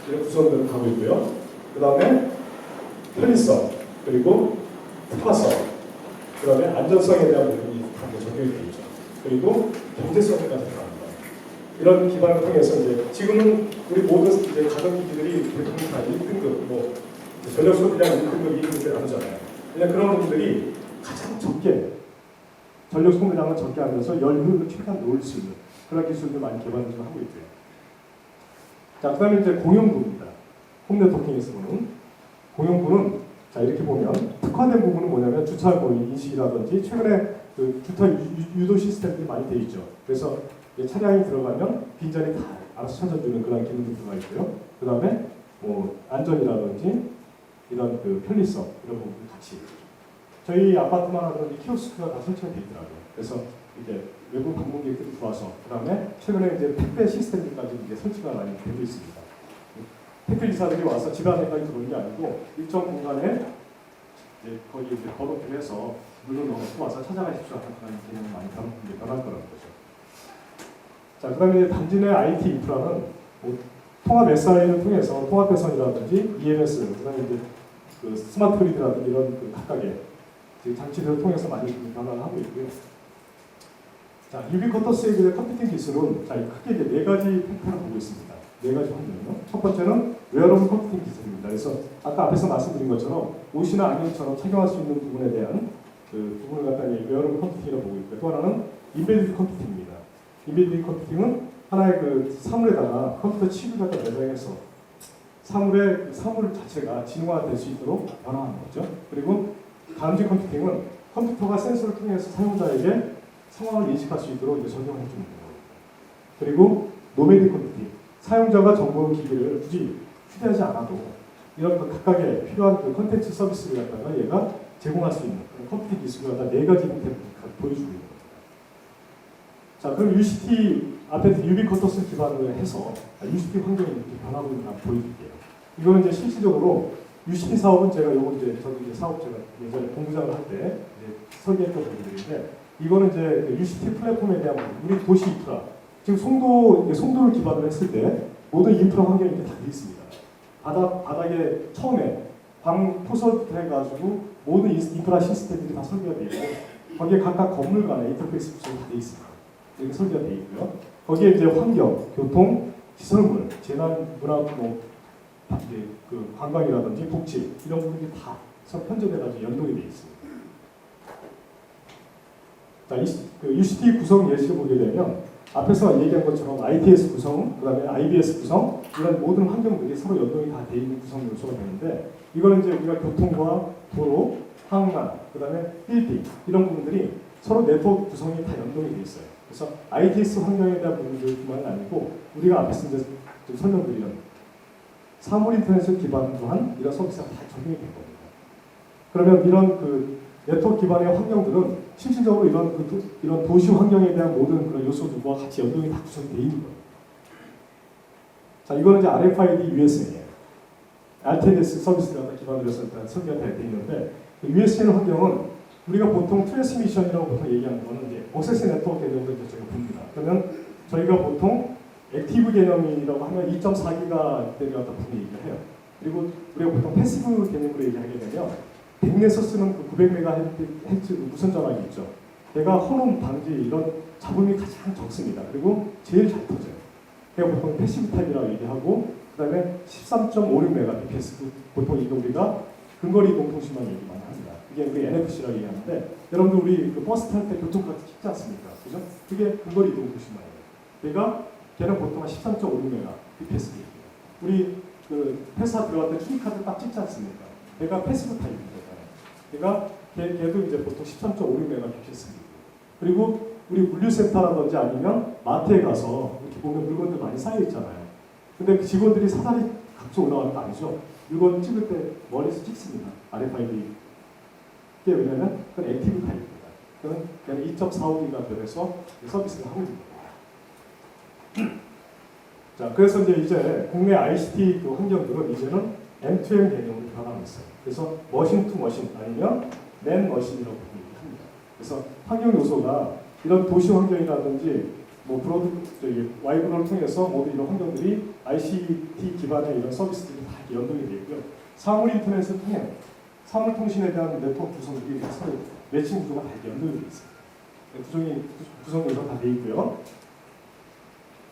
이런 구성들을 가고 있고요. 그 다음에 편의성, 그리고 특화성, 그 다음에 안전성에 대한 부분이 적용이 되어 있죠. 그리고 경제성까지 들어갑니다. 이런 기반을 통해서 이제 지금은 우리 모든 이제 가정기기들이 대부분 다 1등급, 뭐 전력 소비량 1등급, 2등급을 나누잖아요. 그냥 그런 분들이 가장 적게 전력 소비량을 적게 하면서 열 효율을 최대한 놓을 수 있는 그런 기술들 많이 개발을 좀 하고 있고요. 자, 그 다음에 이제 공용부입니다. 홈 네트워킹에서는 공용부는 자 이렇게 보면 특화된 부분은 뭐냐면 주차 인식이라든지 최근에 그 주차 유도 시스템들이 많이 되어 있죠. 그래서 차량이 들어가면 빈자리 다 알아서 찾아주는 그런 기능도 들어가 있고요. 그 다음에 뭐 안전이라든지 이런 그 편리성 이런 부분 같이 저희 아파트만 하더라도 키오스크가 다 설치가 되어 있더라고요. 그래서 이제 외부 방문객들이 들어와서 그 다음에 최근에 이제 택배 시스템들까지 이제 설치가 많이 되고 있습니다. 택배 기사들이 와서 집 안에까지 들어오는 게 아니고 일정 공간에 이제 거기 이제 번호표를 해서 물건 넣어서 와서 찾아가십시오 하는 그런 개념이 많이 변할 거라는 거죠. 자, 그다음에 단지 내 IT 인프라는 뭐 통합 SI를 통해서 통합 배선이라든지 EMS, 그다음에 이제 그 스마트 그리드라든지 이런 그 각각의 장치들을 통해서 많이 변화를 하고 있고요. 자, 유비쿼터스의 컴퓨팅 기술은 자, 크게 이제 4가지 팩터를 보고 있습니다. 4가지 환경이요. 첫 번째는 웨어러블 컴퓨팅 기술입니다. 그래서 아까 앞에서 말씀드린 것처럼 옷이나 안경처럼 착용할 수 있는 부분에 대한 그 부분을 갖다 웨어러블 컴퓨팅이라고 보고 있고요. 또 하나는 인베디드 컴퓨팅입니다. 인베디드 컴퓨팅은 하나의 그 사물에다가 컴퓨터 칩을 갖다 내장해서 사물 자체가 진화될 수 있도록 변화하는 거죠. 그리고 감지 컴퓨팅은 컴퓨터가 센서를 통해서 사용자에게 상황을 인식할 수 있도록 이제 적용해 주는 거예요. 그리고 노매딕 컴퓨팅, 사용자가 정보 기기를 굳이 휴대하지 않아도 이런 그 각각의 필요한 그 컨텐츠 서비스를 갖다가 얘가 제공할 수 있는 그런 컴퓨팅 기술을 갖다 4가지 형태로 보여주고 있는 겁니다. 자, 그럼 UCT 앞에 유비쿼터스 기반으로 해서 UCT 환경이 이렇게 변하고 있는 걸 보여드릴게요. 이거는 이제 실질적으로 UCT 사업은 제가 요거 이제 저도 이제 사업 제가 예전에 본부장을 할 때 설계했던 부분들인데 이거는 이제 그 UCT 플랫폼에 대한 부분, 우리 도시 인프라 지금 송도를 기반으로 했을 때 모든 인프라 환경이 다 되어 있습니다. 바닥에 처음에 방토설부터 해가지고 모든 인프라 시스템들이 다 설계가 되어 있고 거기에 각각 건물 간에 인터페이스 구성이 다 되어 있습니다. 이렇게 설계가 되어 있고요. 거기에 이제 환경, 교통, 시설물, 재난, 문화, 그 관광이라든지 복지 이런 부분들이 다 편집해가지고 연동이 되어 있습니다. 자, 그 UCT 구성 예시를 보게 되면 앞에서 얘기한 것처럼 ITS 구성, 그다음에 IBS 구성 이런 모든 환경들이 서로 연동이 다 되어 있는 구성 요소가 되는데 이거는 이제 우리가 교통과 도로, 항만, 그다음에 빌딩 이런 부분들이 서로 네트워크 구성이 다 연동이 되어 있어요. 그래서 ITS 환경에 대한 부분들뿐만 아니고 우리가 앞에서 이제 좀 설명드리는 사물 인터넷을 기반으로 한 이런 서비스가 다 적용이 된 겁니다. 그러면 이런 그 네트워크 기반의 환경들은 실질적으로 이런 도시 환경에 대한 모든 그런 요소들과 같이 연동이 다 구성이 되어 있는 거예요. 자, 이거는 이제 RFID USN이에요. RTNS 서비스를 기반으로 해서 일단 설계가 되어 있는데 USN 환경은 우리가 보통 트랜스미션이라고 보통 얘기하는 거는 이제 액세스 네트워크 개념으로 저희가 봅니다. 그러면 저희가 보통 액티브 개념이라고 하면 2.4기가대를 갖다 분명히 얘기를 해요. 그리고 우리가 보통 패시브 개념으로 얘기하게 되면 100에서 쓰는 그 900MHz 무선 전화기 있죠. 얘가 혼음 방지 이런 잡음이 가장 적습니다. 그리고 제일 잘 터져요. 그래서 보통 패시브 타입이라고 얘기하고 그다음에 13.56Mbps 보통 이거 우리가 근거리 이동 통신만 얘기 많이 합니다. 이게 우리 NFC라고 얘기하는데 여러분들 우리 그 버스 탈 때 교통카드 찍지 않습니까? 그죠? 그게 근거리 이동 통신만이에요. 그러니까 걔는 보통 한 13.56Mbps 우리 그 회사 들어갈 때 출입카드 딱 찍지 않습니까? 걔가 패시브 타입입니다. 그러니까 걔도 이제 보통 13.56Mbps 그리고 우리 물류센터라든지 아니면 마트에 가서 이렇게 보면 물건들 많이 쌓여 있잖아요. 근데 그 직원들이 사다리 각종 올라가는 거 아니죠? 물건 찍을 때 머리에서 찍습니다. RFID. 그게 왜냐면 그건 액티브 타입입니다. 그건 그냥 2.45기가 변해서 서비스를 하고 있는 거예요. 자, 그래서 이제 국내 ICT 그 환경들은 이제는 M2M 개념으로 변하고 있어요. 그래서 머신 투 머신 아니면 맨 머신이라고 얘기합니다. 그래서 환경 요소가 이런 도시 환경이라든지 뭐 와이브를 통해서 모든 이런 환경들이 ICT 기반의 이런 서비스들이 다 연동이 되어 있고요. 사물 인터넷을 통해 사물 통신에 대한 네트워크 구성들이 서로 매칭 구조가 다 연동이 되어 있습니다. 구성 요소가 다 되어 있고요.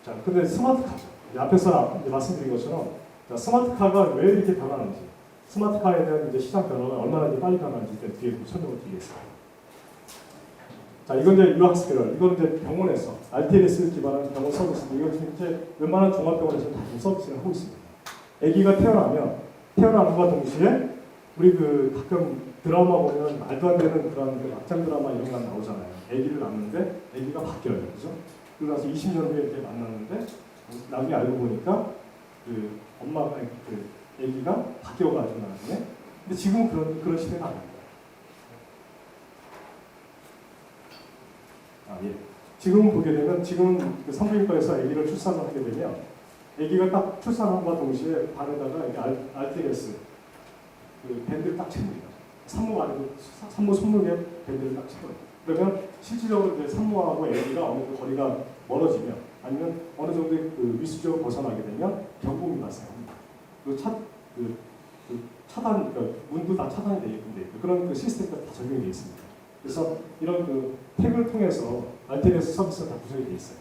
자, 근데 스마트카죠. 앞에서 말씀드린 것처럼 자, 스마트카가 왜 이렇게 변하는지, 스마트카에 대한 이제 시장 변화가 얼마나 이제 빨리 변하는지 뒤에 설명을 드리겠습니다. 자, 이건 이제 유학스케럴, 이건 이제 병원에서 RTNS 기반한 병원 서비스, 이거 이제 웬만한 종합병원에서 다 서비스를 하고 있습니다. 아기가 태어남과 동시에 우리 그 가끔 드라마 보면 말도 안 되는 그런 그 막장 드라마 이런 거 나오잖아요. 아기를 낳는데 아기가 바뀌어요, 그죠? 그러고 나서 20년 후에 이렇게 만났는데 나중에 알고 보니까 그 엄마가 그 아기가 바뀌어가지고 나중에. 근데 지금은 그런 시대가 아닙니다. 예. 지금 보게 되면 지금 그 산부인과에서 아기를 출산을 하게 되면 아기가 딱 출산함과 동시에 발에다가 이게 RTNS 그 밴드를 딱 칩니다. 산모 안에도 산모 손목에 밴드를 딱 쳐요. 그러면 실질적으로 이제 산모하고 아기가 어느 정도 거리가 멀어지면 아니면 어느 정도의 그 위수적으로 벗어나게 되면 경고음이 발생합니다. 차단, 그러니까 문도 다 차단이 되어 있는데 그런 그 시스템이 다 적용이 되어 있습니다. 그래서 이런 그 태그를 통해서 RTNS 서비스가 다 구성이 되어 있어요.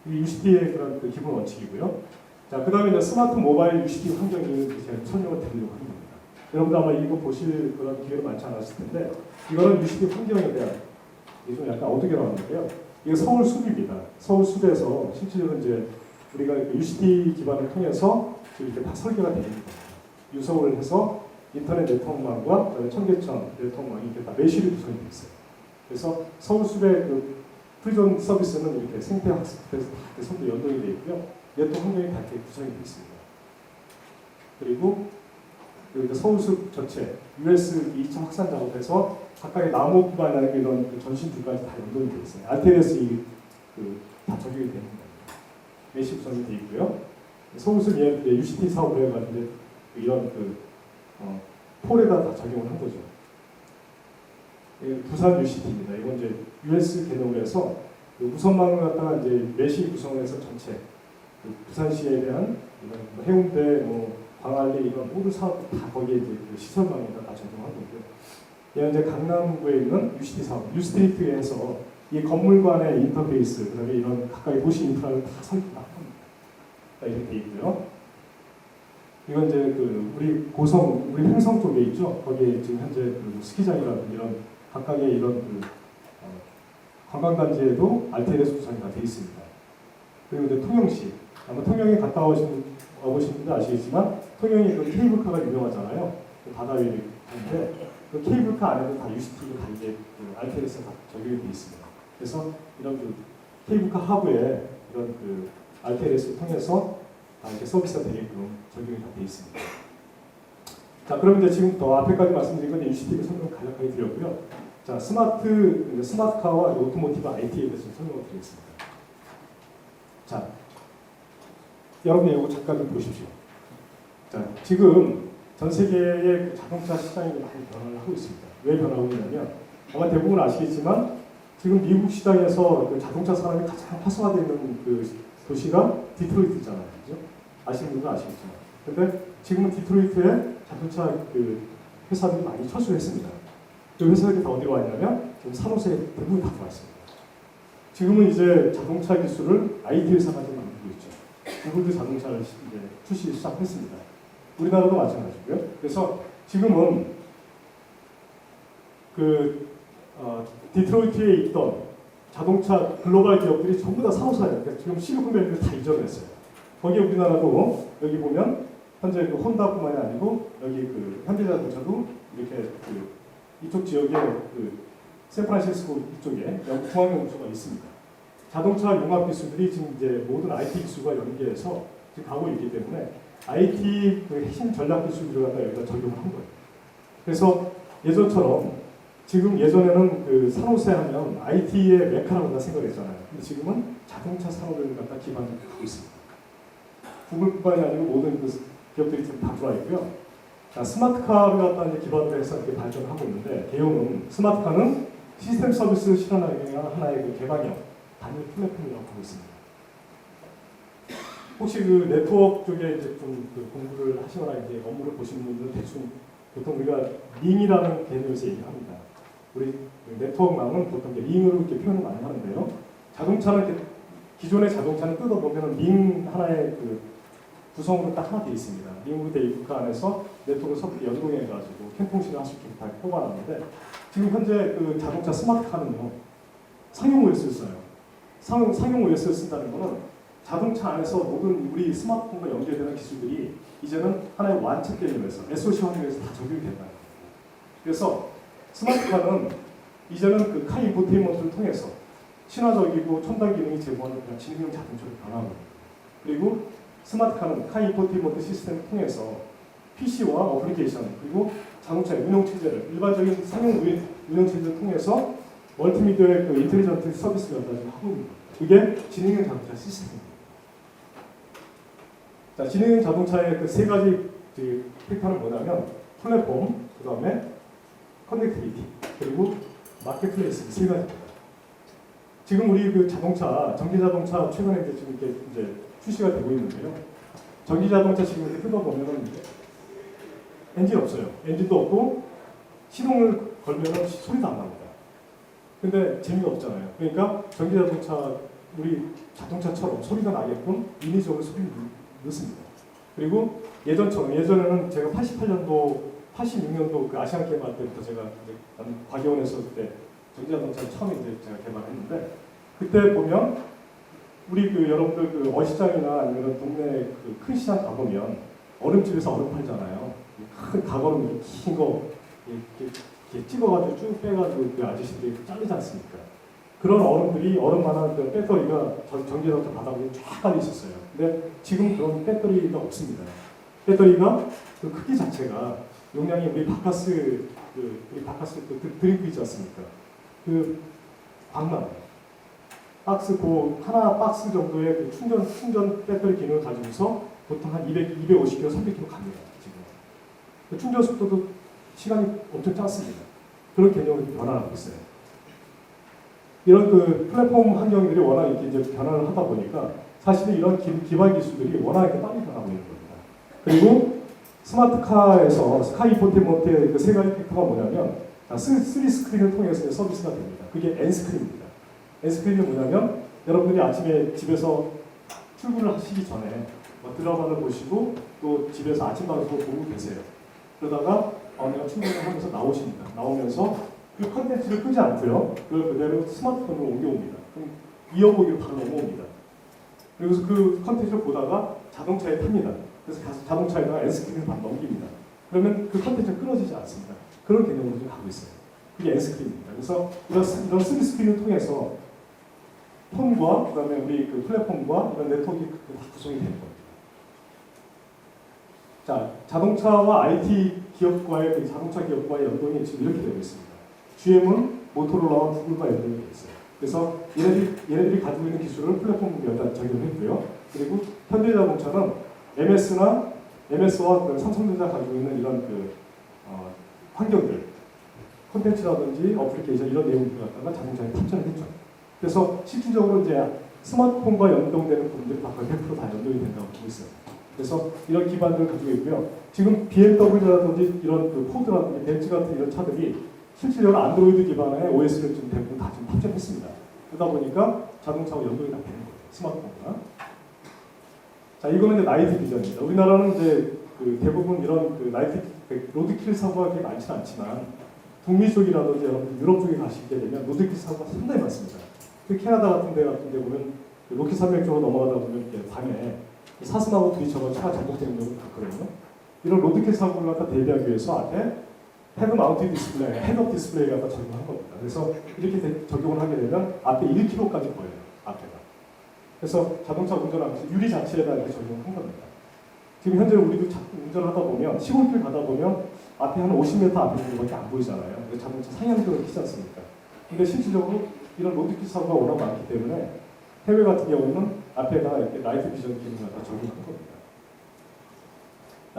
이 UCT의 그런 그 기본 원칙이고요. 자, 그 다음에 이제 스마트 모바일 UCT 환경을 제가 설명을 드리려고 합니다. 여러분들 아마 이거 보실 그런 기회가 많지 않았을 텐데, 이거는 UCT 환경에 대한, 이게 좀 약간 어둡게 나왔는데요. 이게 서울숲입니다. 서울숲에서 실질적으로 이제 우리가 UCT 기반을 통해서 이렇게 다 설계가 되어 있는 겁니다. 유서를 해서 인터넷 네트워크망과 청계천 네트워크망이 이렇게 다 매실이 구성이 되어 있어요. 그래서 서울숲의 그 프리존 서비스는 이렇게 생태 학습에서 다 선도 연동이 되어 있고요. 네트워크 환경이 다 이렇게 구성이 되어 있습니다. 그리고 여기 서울숲 전체 US 2차 확산 작업에서 각각의 나무 기반이나 이런 그 전신줄까지 다 연동이 되어 있어요. RTLS 다 적용이 되는 겁니다. 매시 구성이 되어 있고요. 서울숲 UCT 사업을 해가지고 이런 폴에다 다 적용을 한 거죠. 부산 UCT입니다. 이건 이제 US 개념으로 해서 무선망을 갖다가 이제 매시 구성을 해서 전체 부산시에 대한 이런 해운대, 광안리 이런 모든 사업들 다 거기에 이제 시설망에다 다 적용한 거고요. 얘는 이제 강남구에 있는 UCT 사업, 뉴스트리트에서 이 건물 간의 인터페이스, 그다음에 이런 각각의 도시 인프라를 다 설계한 겁니다. 이렇게 돼 있고요. 이건 이제 우리 고성, 우리 횡성 쪽에 있죠. 거기에 지금 현재 스키장이라든지 이런 각각의 이런 관광단지에도 RTLS 구성이 다 돼 있습니다. 그리고 이제 통영시, 아마 통영에 갔다 와보신 분들 아시겠지만 통영이 그 케이블카가 유명하잖아요. 그 바다 위에 있는데 그 케이블카 안에도 다 UCT가 다 이제 RTLS가 다 적용이 돼 있습니다. 그래서 이런 케이블카 하부에 이런 RTLS를 통해서 다 이렇게 서비스가 되게끔 적용이 다 돼 있습니다. 자, 그럼 이제 지금부터 앞에까지 말씀드린 건 UCT를 설명 간략하게 드렸고요. 자, 스마트카와 오토모티브 IT에 대해서 설명을 드리겠습니다. 자, 여러분 이거 잠깐 좀 보십시오. 자, 지금 전 세계의 자동차 시장이 많이 변화를 하고 있습니다. 왜 변하고 있냐면 아마 대부분 아시겠지만 지금 미국 시장에서 자동차 산업이 가장 활성화되어 있는 도시가 디트로이트잖아요. 그죠? 아시는 분들은 아시겠지만. 근데 지금은 디트로이트에 자동차 회사들이 많이 철수를 했습니다. 그 회사들이 다 어디로 왔냐면 지금 산호세에 대부분 다 들어왔습니다. 지금은 이제 자동차 기술을 IT 회사가 좀 만들고 있죠. 구글도 자동차를 이제 출시 시작했습니다. 우리나라도 마찬가지고요. 그래서 지금은 디트로이트에 있던 자동차 글로벌 기업들이 전부 다 산호사예요. 그러니까 지금 실리콘밸리를 다 이전했어요. 거기에 우리나라도 여기 보면 현재 혼다뿐만이 아니고 여기 현대자동차도 이렇게 이쪽 지역에 샌프란시스코 이쪽에 중앙연구소가 있습니다. 자동차 융합 기술들이 지금 이제 모든 IT 기술과 연계해서 지금 가고 있기 때문에 IT 핵심 전략 기술들을 갖다 여기다 적용을 한 거예요. 그래서 예전처럼 지금 예전에는 산업세 하면 IT의 메카라고 다 생각했잖아요. 근데 지금은 자동차 산업을 갖다 기반으로 하고 있습니다. 구글뿐만이 아니고 모든 기업들이 지금 다 들어와 있고요. 자, 스마트카를 갖다 이제 기반으로 해서 이렇게 발전을 하고 있는데 개요는 스마트카는 시스템 서비스를 실현하기 위한 하나의 개방형 단일 플랫폼이라고 하고 있습니다. 혹시 네트워크 쪽에 이제 좀 공부를 하시거나 이제 업무를 보시는 분들은 대충 보통 우리가 링이라는 개념에서 얘기합니다. 우리 네트워크망은 보통 링으로 이렇게 표현을 많이 하는데요. 자동차는 기존의 자동차는 뜯어보면 링 하나의 구성으로 딱 하나 되어 있습니다. 링으로 되어 있고 그 안에서 네트워크 서킷 연동해가지고 캠통신을 할 수 있게 다 뽑아놨는데 지금 현재 자동차 스마트카는요 상용 OS를 써요. 상용 OS를 쓴다는 거는 자동차 안에서 모든 우리 스마트폰과 연결되는 기술들이 이제는 하나의 완책 개념에서 SOC 환경에서 다 적용이 된다. 그래서 스마트카는 이제는 카 인포테인먼트를 통해서 친화적이고 첨단 기능이 제공하는 그냥 지능형 자동차로 변화합니다. 그리고 스마트카는 카 인포테인먼트 시스템을 통해서 PC와 어플리케이션 그리고 자동차의 운영체제를 일반적인 상용 운영체제를 통해서 멀티미디어의 인텔리전트 서비스를 하고 있는 거예요. 그게 지능형 자동차 시스템입니다. 자, 지능형 자동차의 세 가지 패턴은 뭐냐면 플랫폼, 그 다음에 커넥티비티, 그리고 마켓플레이스 세 가지입니다. 지금 우리 자동차, 전기자동차 최근에 지금 이제 출시가 되고 있는데요. 전기자동차 지금 이렇게 뜯어보면은 엔진 없어요. 엔진도 없고 시동을 걸면은 소리도 안 납니다. 근데 재미가 없잖아요. 그러니까 전기자동차 우리 자동차처럼 소리가 나게끔 인위적으로 소리를 늦습니다. 그리고 예전에는 제가 88년도, 86년도 그 아시안 게임 할 때부터 제가 이제 과기원에 있었을 때 전기자동차를 처음에 이제 제가 개발했는데 그때 보면 우리 그 여러분들 그 어시장이나 아니면 동네 그 큰 시장 가보면 얼음집에서 얼음 팔잖아요. 큰 가거름 이렇게 긴 거 이렇게 찍어가지고 쭉 빼가지고 그 아저씨들이 자르지 않습니까? 그런 얼음만한 그 배터리가 전기자동차 바닥에 쫙 깔려 있었어요. 근데 지금 그런 배터리가 없습니다. 배터리가 그 크기 자체가 용량이 우리 바카스 그 드링크 있지 않습니까? 그 광만 박스 그 하나 박스 정도의 그 충전 배터리 기능을 가지고서 보통 한 250km, 300km 갑니다. 지금 그 충전 속도도 시간이 엄청 짧습니다. 그런 개념으로 변화하고 있어요. 이런 그 플랫폼 환경들이 워낙 이렇게 이제 변화를 하다 보니까 사실은 이런 기반 기술들이 워낙 이렇게 빨리 변하고 있는 겁니다. 그리고 스마트카에서 스카이 인포테인먼트의 그 세 가지 팩터가 뭐냐면 3스크린을 통해서 서비스가 됩니다. 그게 N스크린입니다. N스크린은 뭐냐면 여러분들이 아침에 집에서 출근을 하시기 전에 드라마를 보시고 또 집에서 아침 방송을 보고 계세요. 그러다가 내가 출근을 하면서 나오십니다. 나오면서 그 컨텐츠를 끄지 않고요. 그걸 그대로 스마트폰으로 옮겨옵니다. 그럼 이어보기로 바로 넘어옵니다. 그래서 그 컨텐츠를 보다가 자동차에 탑니다. 그래서 자동차에다가 N스크린을 바로 넘깁니다. 그러면 그 컨텐츠가 끊어지지 않습니다. 그런 개념으로 지금 가고 있어요. 그게 N스크린입니다. 그래서 이런 3스크린을 통해서 폰과 그다음에 우리 그 플랫폼과 이런 네트워크가 구성이 되는 겁니다. 자, 자동차와 IT 기업과의 그 자동차 기업과의 연동이 지금 이렇게 되고 있습니다. GM은 모토로라와 구글과 연동이 되어 있어요. 그래서 얘네들이 가지고 있는 기술을 플랫폼에다 적용했고요. 그리고 현대자동차는 MS와 그 삼성전자 가지고 있는 이런 그 환경들, 콘텐츠라든지 어플리케이션 이런 내용들을 갖다가 자동차에 탑재를 했죠. 그래서 실질적으로 이제 스마트폰과 연동되는 부분들이 다 100% 다 연동이 된다고 보고 있어요. 그래서 이런 기반들을 가지고 있고요. 지금 BMW라든지 이런 그 포드라든지 벤츠 같은 이런 차들이 실질적으로 안드로이드 기반의 OS를 지금 대부분 다 지금 탑재했습니다. 그러다 보니까 자동차와 연동이 다 되는 거예요. 스마트폰과. 자, 이거는 이제 나이트 비전입니다. 우리나라는 이제 그 대부분 이런 그 로드킬 사고가 그렇게 많지는 않지만 북미 쪽이라든지 여러분 유럽 쪽에 가시게 되면 로드킬 사고가 상당히 많습니다. 그 캐나다 같은 데 보면 그 로키 산맥 쪽으로 넘어가다 보면 이렇게 밤에 사슴하고 부딪혀서 차가 전복되는 경우도 많거든요. 이런 로드킬 사고를 갖다 대비하기 위해서 앞에 헤드 마운트 디스플레이, 헤드업 디스플레이 갖다 적용한 겁니다. 그래서 이렇게 적용을 하게 되면 앞에 1km까지 보여요. 앞에가. 그래서 자동차 운전하면서 유리 자체에다 이렇게 적용한 겁니다. 지금 현재 우리도 운전하다 보면 시골길 가다 보면 앞에 한 50m 앞에 있는 것밖에 안 보이잖아요. 자동차 상향등을 켜지 않습니까? 근데 실질적으로 이런 로드킬 사고가 워낙 많기 때문에 해외 같은 경우는 앞에다 이렇게 나이트 비전 기능을 갖다 적용한 겁니다.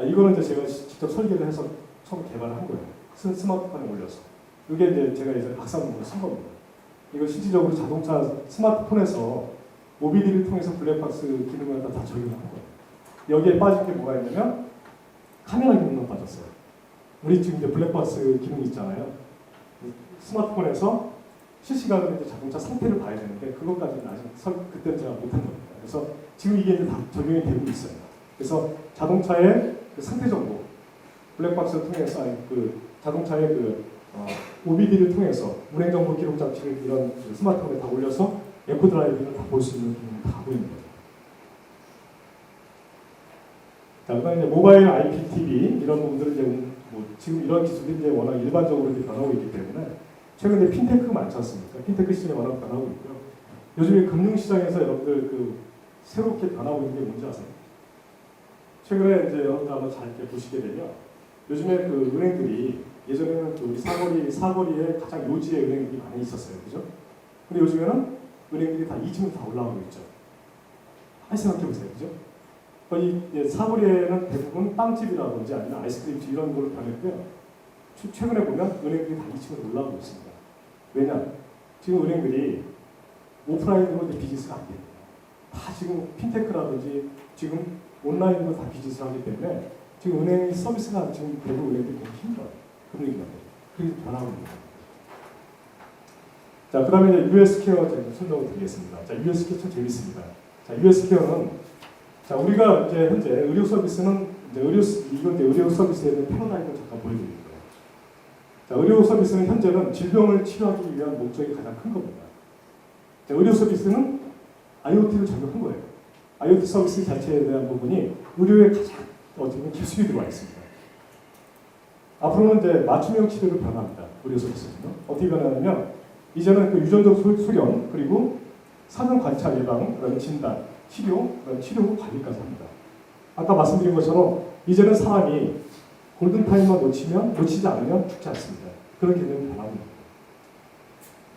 이거는 이제 제가 직접 설계를 해서 처음 개발한 거예요. 스마트폰에 올려서. 이게 이제 제가 이제 박사론문을 쓴 겁니다. 이거 실질적으로 자동차 스마트폰에서 모비디를 통해서 블랙박스 기능을 갖다 다 적용한 거예요. 여기에 빠진 게 뭐가 있냐면 카메라 기능만 빠졌어요. 우리 지금 이제 블랙박스 기능 있잖아요. 스마트폰에서 실시간으로 이제 자동차 상태를 봐야 되는데 그것까지는 아직 그때는 제가 못한 겁니다. 그래서 지금 이게 이제 다 적용이 되고 있어요. 그래서 자동차의 그 상태 정보, 블랙박스를 통해서 그 자동차의 그 OBD를 통해서 운행 정보 기록 장치를 이런 그 스마트폰에 다 올려서 에코 드라이빙을 다 볼 수 있는 기능을 다 하고 있는 거예요. 자, 그다음에 이제 모바일 IPTV 이런 부분들은 이제 뭐 지금 이런 기술이 이제 워낙 일반적으로 이렇게 변하고 있기 때문에 최근에 핀테크가 많지 않습니까? 핀테크 시장이 워낙 변하고 있고요. 요즘에 금융시장에서 여러분들 그 새롭게 변하고 있는 게 뭔지 아세요? 최근에 이제 여러분들 아마 잘 이렇게 보시게 되면 요즘에 그 은행들이 예전에는 그 우리 사거리에 가장 요지의 은행들이 많이 있었어요, 그죠? 근데 요즘에는 은행들이 다 2층으로 다 올라가고 있죠. 많이 생각해 보세요, 그죠? 거의 사거리에는 대부분 빵집이라든지 아니면 아이스크림집 이런 걸로 변했고요. 최근에 보면 은행들이 다 2층으로 올라가고 있습니다. 왜냐? 지금 은행들이 오프라인으로 비즈니스가 안 됩니다. 다 지금 핀테크라든지 지금 온라인으로 다 비즈니스를 하기 때문에 지금 은행 서비스가 지금 대부분 은행들이 너무 힘들어요. 금융기관들이. 그게 변하고 있는 겁니다. 자, 그 다음에 이제 US 케어 제가 설명을 드리겠습니다. 자, US 케어 참 재밌습니다. 자, US 케어는 자, 우리가 이제 현재 의료 서비스는 이제 이건 이제 의료 서비스에 대한 패러다임을 잠깐 보여드릴 거예요. 자, 의료 서비스는 현재는 질병을 치료하기 위한 목적이 가장 큰 겁니다. 자, 의료 서비스는 IoT를 적용한 거예요. IoT 서비스 자체에 대한 부분이 의료에 가장 어떻게 보면 기술이 들어와 있습니다. 앞으로는 이제 맞춤형 치료를 변합니다. 의료 서비스는 어떻게 변하냐면 이제는 그 유전적 소견 그리고 사전 관찰 예방, 그다음에 진단, 치료, 그다음에 치료 후 관리까지 합니다. 아까 말씀드린 것처럼 이제는 사람이 골든 타임만 놓치지 않으면 죽지 않습니다. 그런 개념이 변하고 있습니다.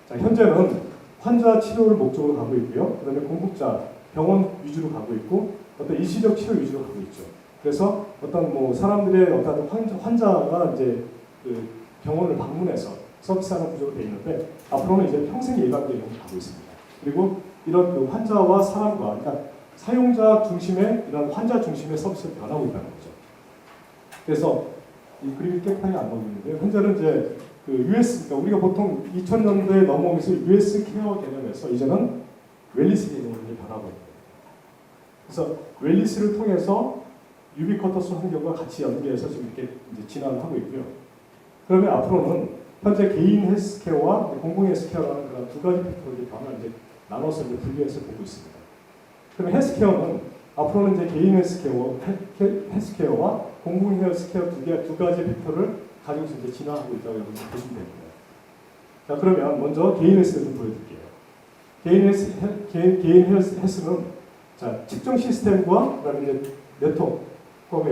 자, 현재는 환자 치료를 목적으로 가고 있고요. 그다음에 공급자 병원 위주로 가고 있고 어떤 일시적 치료 위주로 가고 있죠. 그래서 어떤 뭐 사람들의 어떤 환자가 이제 그 병원을 방문해서 서비스하는 구조로 되어 있는데 앞으로는 이제 평생 예방 개념으로 가고 있습니다. 그리고 이런 그 환자와 사람과 그러니까 사용자 중심의 이런 환자 중심의 서비스를 변하고 있다는 거죠. 그래서 이 그림이 깨끗하게 안 보이는데요. 현재는 이제 그 US 그러니까 우리가 보통 2000년대에 넘어오면서 US 케어 개념에서 이제는 웰리스 개념으로 이제 변하고 있는 거예요. 그래서 웰리스를 통해서 유비쿼터스 환경과 같이 연계해서 지금 이렇게 이제 진화를 하고 있고요. 그러면 앞으로는 현재 개인 헬스케어와 공공 헬스케어라는 그런 두 가지 팩터로 변화를 이제 나눠서 이제 분류해서 보고 있습니다. 그러면 헬스케어는 앞으로는 이제 개인 헬스케어와 공공 헬스케어 두 가지 팩터를 가지고서 이제 진화하고 있다고 여러분 보시면 됩니다. 자, 그러면 먼저 개인 헬스를 좀 보여드릴게요. 개인 헬스는 자, 측정 시스템과 그다음에 이제 네트워크와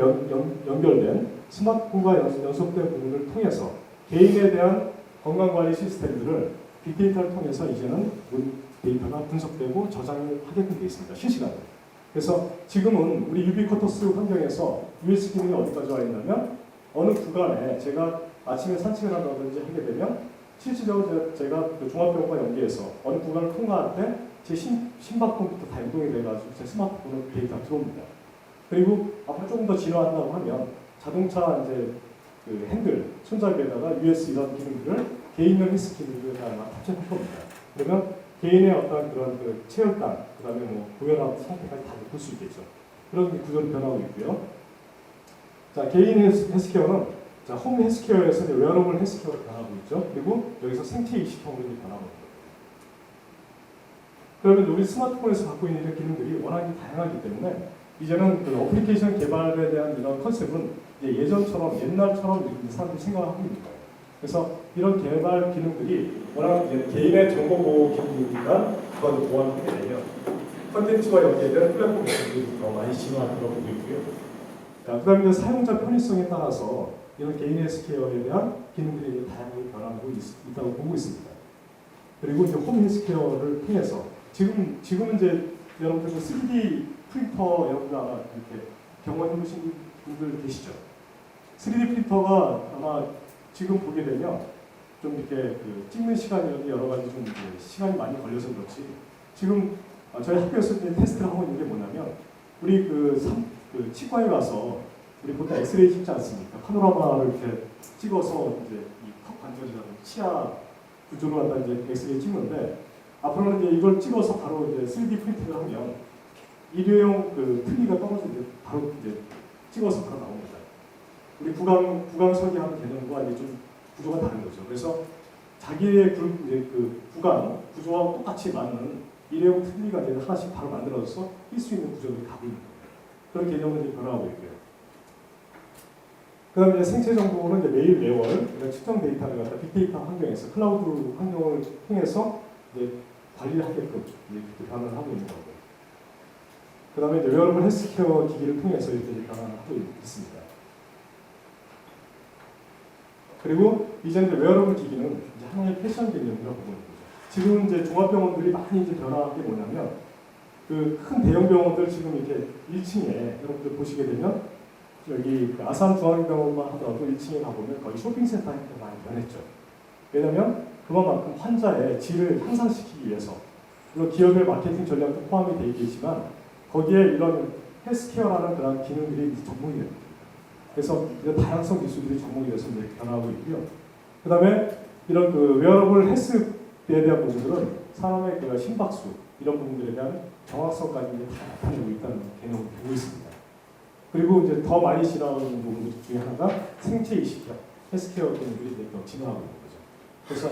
연결된 스마트폰과 연속된 부분을 통해서 개인에 대한 건강관리 시스템들을 빅데이터를 통해서 이제는 데이터가 분석되고 저장을 하게끔 되어 있습니다. 실시간으로. 그래서 지금은 우리 유비쿼터스 환경에서 US 기능이 어디까지 와 있냐면 어느 구간에 제가 아침에 산책을 한다든지 하게 되면 실질적으로 제가 그 종합병원과 연계해서 어느 구간을 통과할 때 제 심박동부터 다 연동이 돼가지고 제 스마트폰으로 데이터가 들어옵니다. 그리고 앞으로 조금 더 진화한다고 하면 자동차 이제 그 핸들, 손잡이에다가 US 이런 기능들을 개인용 헬스 기능들을 아마 탑재할 겁니다. 그러면 개인의 어떤 그런 그 체열단, 그 다음에 뭐 고혈압 상태까지 다 볼 수 있겠죠. 그런 구조로 변하고 있고요. 자, 개인 헬스케어는 자, 홈 헬스케어에서 웨어러블 헬스케어로 변하고 있죠. 그리고 여기서 생체 이식형으로 변하고 있습니다. 그러면 우리 스마트폰에서 갖고 있는 이런 기능들이 워낙 다양하기 때문에 이제는 그 어플리케이션 개발에 대한 이런 컨셉은 이제 예전처럼 옛날처럼 이렇게 사람들이 생각을 하고 있는 거예요. 그래서 이런 개발 기능들이 워낙 이제 개인의 정보 보호 기능이니까 그걸 보완을 하게 되면 컨텐츠와 연계된 플랫폼 기능들이 더 많이 진화하는 걸 보고 있고요. 그 다음에 사용자 편의성에 따라서 이런 개인 헬스케어에 대한 기능들이 다양하게 변하고 있다고 보고 있습니다. 그리고 이제 홈 헬스케어를 통해서 지금은 이제 여러분들 3D 프린터 여러분들 아마 이렇게 경험해 보신 분들 계시죠? 3D 프린터가 아마 지금 보게 되면 좀 이렇게 그 찍는 시간이 여러 가지 좀 시간이 많이 걸려서 그렇지 지금 저희 학교에서 이제 테스트를 하고 있는 게 뭐냐면 우리 그 치과에 가서 우리 보통 엑스레이 찍지 않습니까? 파노라마를 이렇게 찍어서 이제 이 턱 관절이라든지 치아 구조로 갖다 이제 엑스레이 찍는데 앞으로는 이제 이걸 찍어서 바로 이제 3D 프린팅을 하면 일회용 그 트리가 떨어져 이제 바로 이제 찍어서 바로 나옵니다. 우리 구강 설계하는 개념과 이제 좀 구조가 다른 거죠. 그래서 자기의 이제 그 구강 구조와 똑같이 맞는 일회용 트리가 이제 하나씩 바로 만들어져서 낄 수 있는 구조를 가고 있는 거예요. 그런 개념을 이제 변화하고 있고요. 그다음에 이제 생체 정보는 이제 매일 매월 측정 데이터를 갖다 빅데이터 환경에서 클라우드 환경을 통해서 이제 관리를 하게끔 이제 변화를 하고 있는 거고요. 그다음에 이제 웨어러블 헬스케어 기기를 통해서 이렇게 변화를 하고 있습니다. 그리고 이제 웨어러블 기기는 이제 하나의 패션 개념이라고 보는 거죠. 지금 이제 종합병원들이 많이 이제 변화한 게 뭐냐면 그 큰 대형 병원들 지금 이렇게 1층에 여러분들 보시게 되면 여기 그 아산중앙병원만 하더라도 1층에 가보면 거의 쇼핑센터 형태로 많이 변했죠. 왜냐하면 그만큼 환자의 질을 향상시키기 위해서 물론 기업의 마케팅 전략도 포함이 되어 있겠지만 거기에 이런 헬스케어라는 그런 기능들이 접목이 됩니다. 그래서 이런 다양성 기술들이 접목이 돼서 이제 변화하고 있고요. 그 다음에 이런 그 웨어러블 헬스 대한 부분들은 사람의 그 심박수 이런 부분들에 대한 정확성까지 이제 다 나타내고 있다는 개념을 보고 있습니다. 그리고 이제 더 많이 지나오는 부분들 중에 하나가 생체 이식형, 헬스케어 기능들이 이제 더 진화하고 있는 거죠. 그래서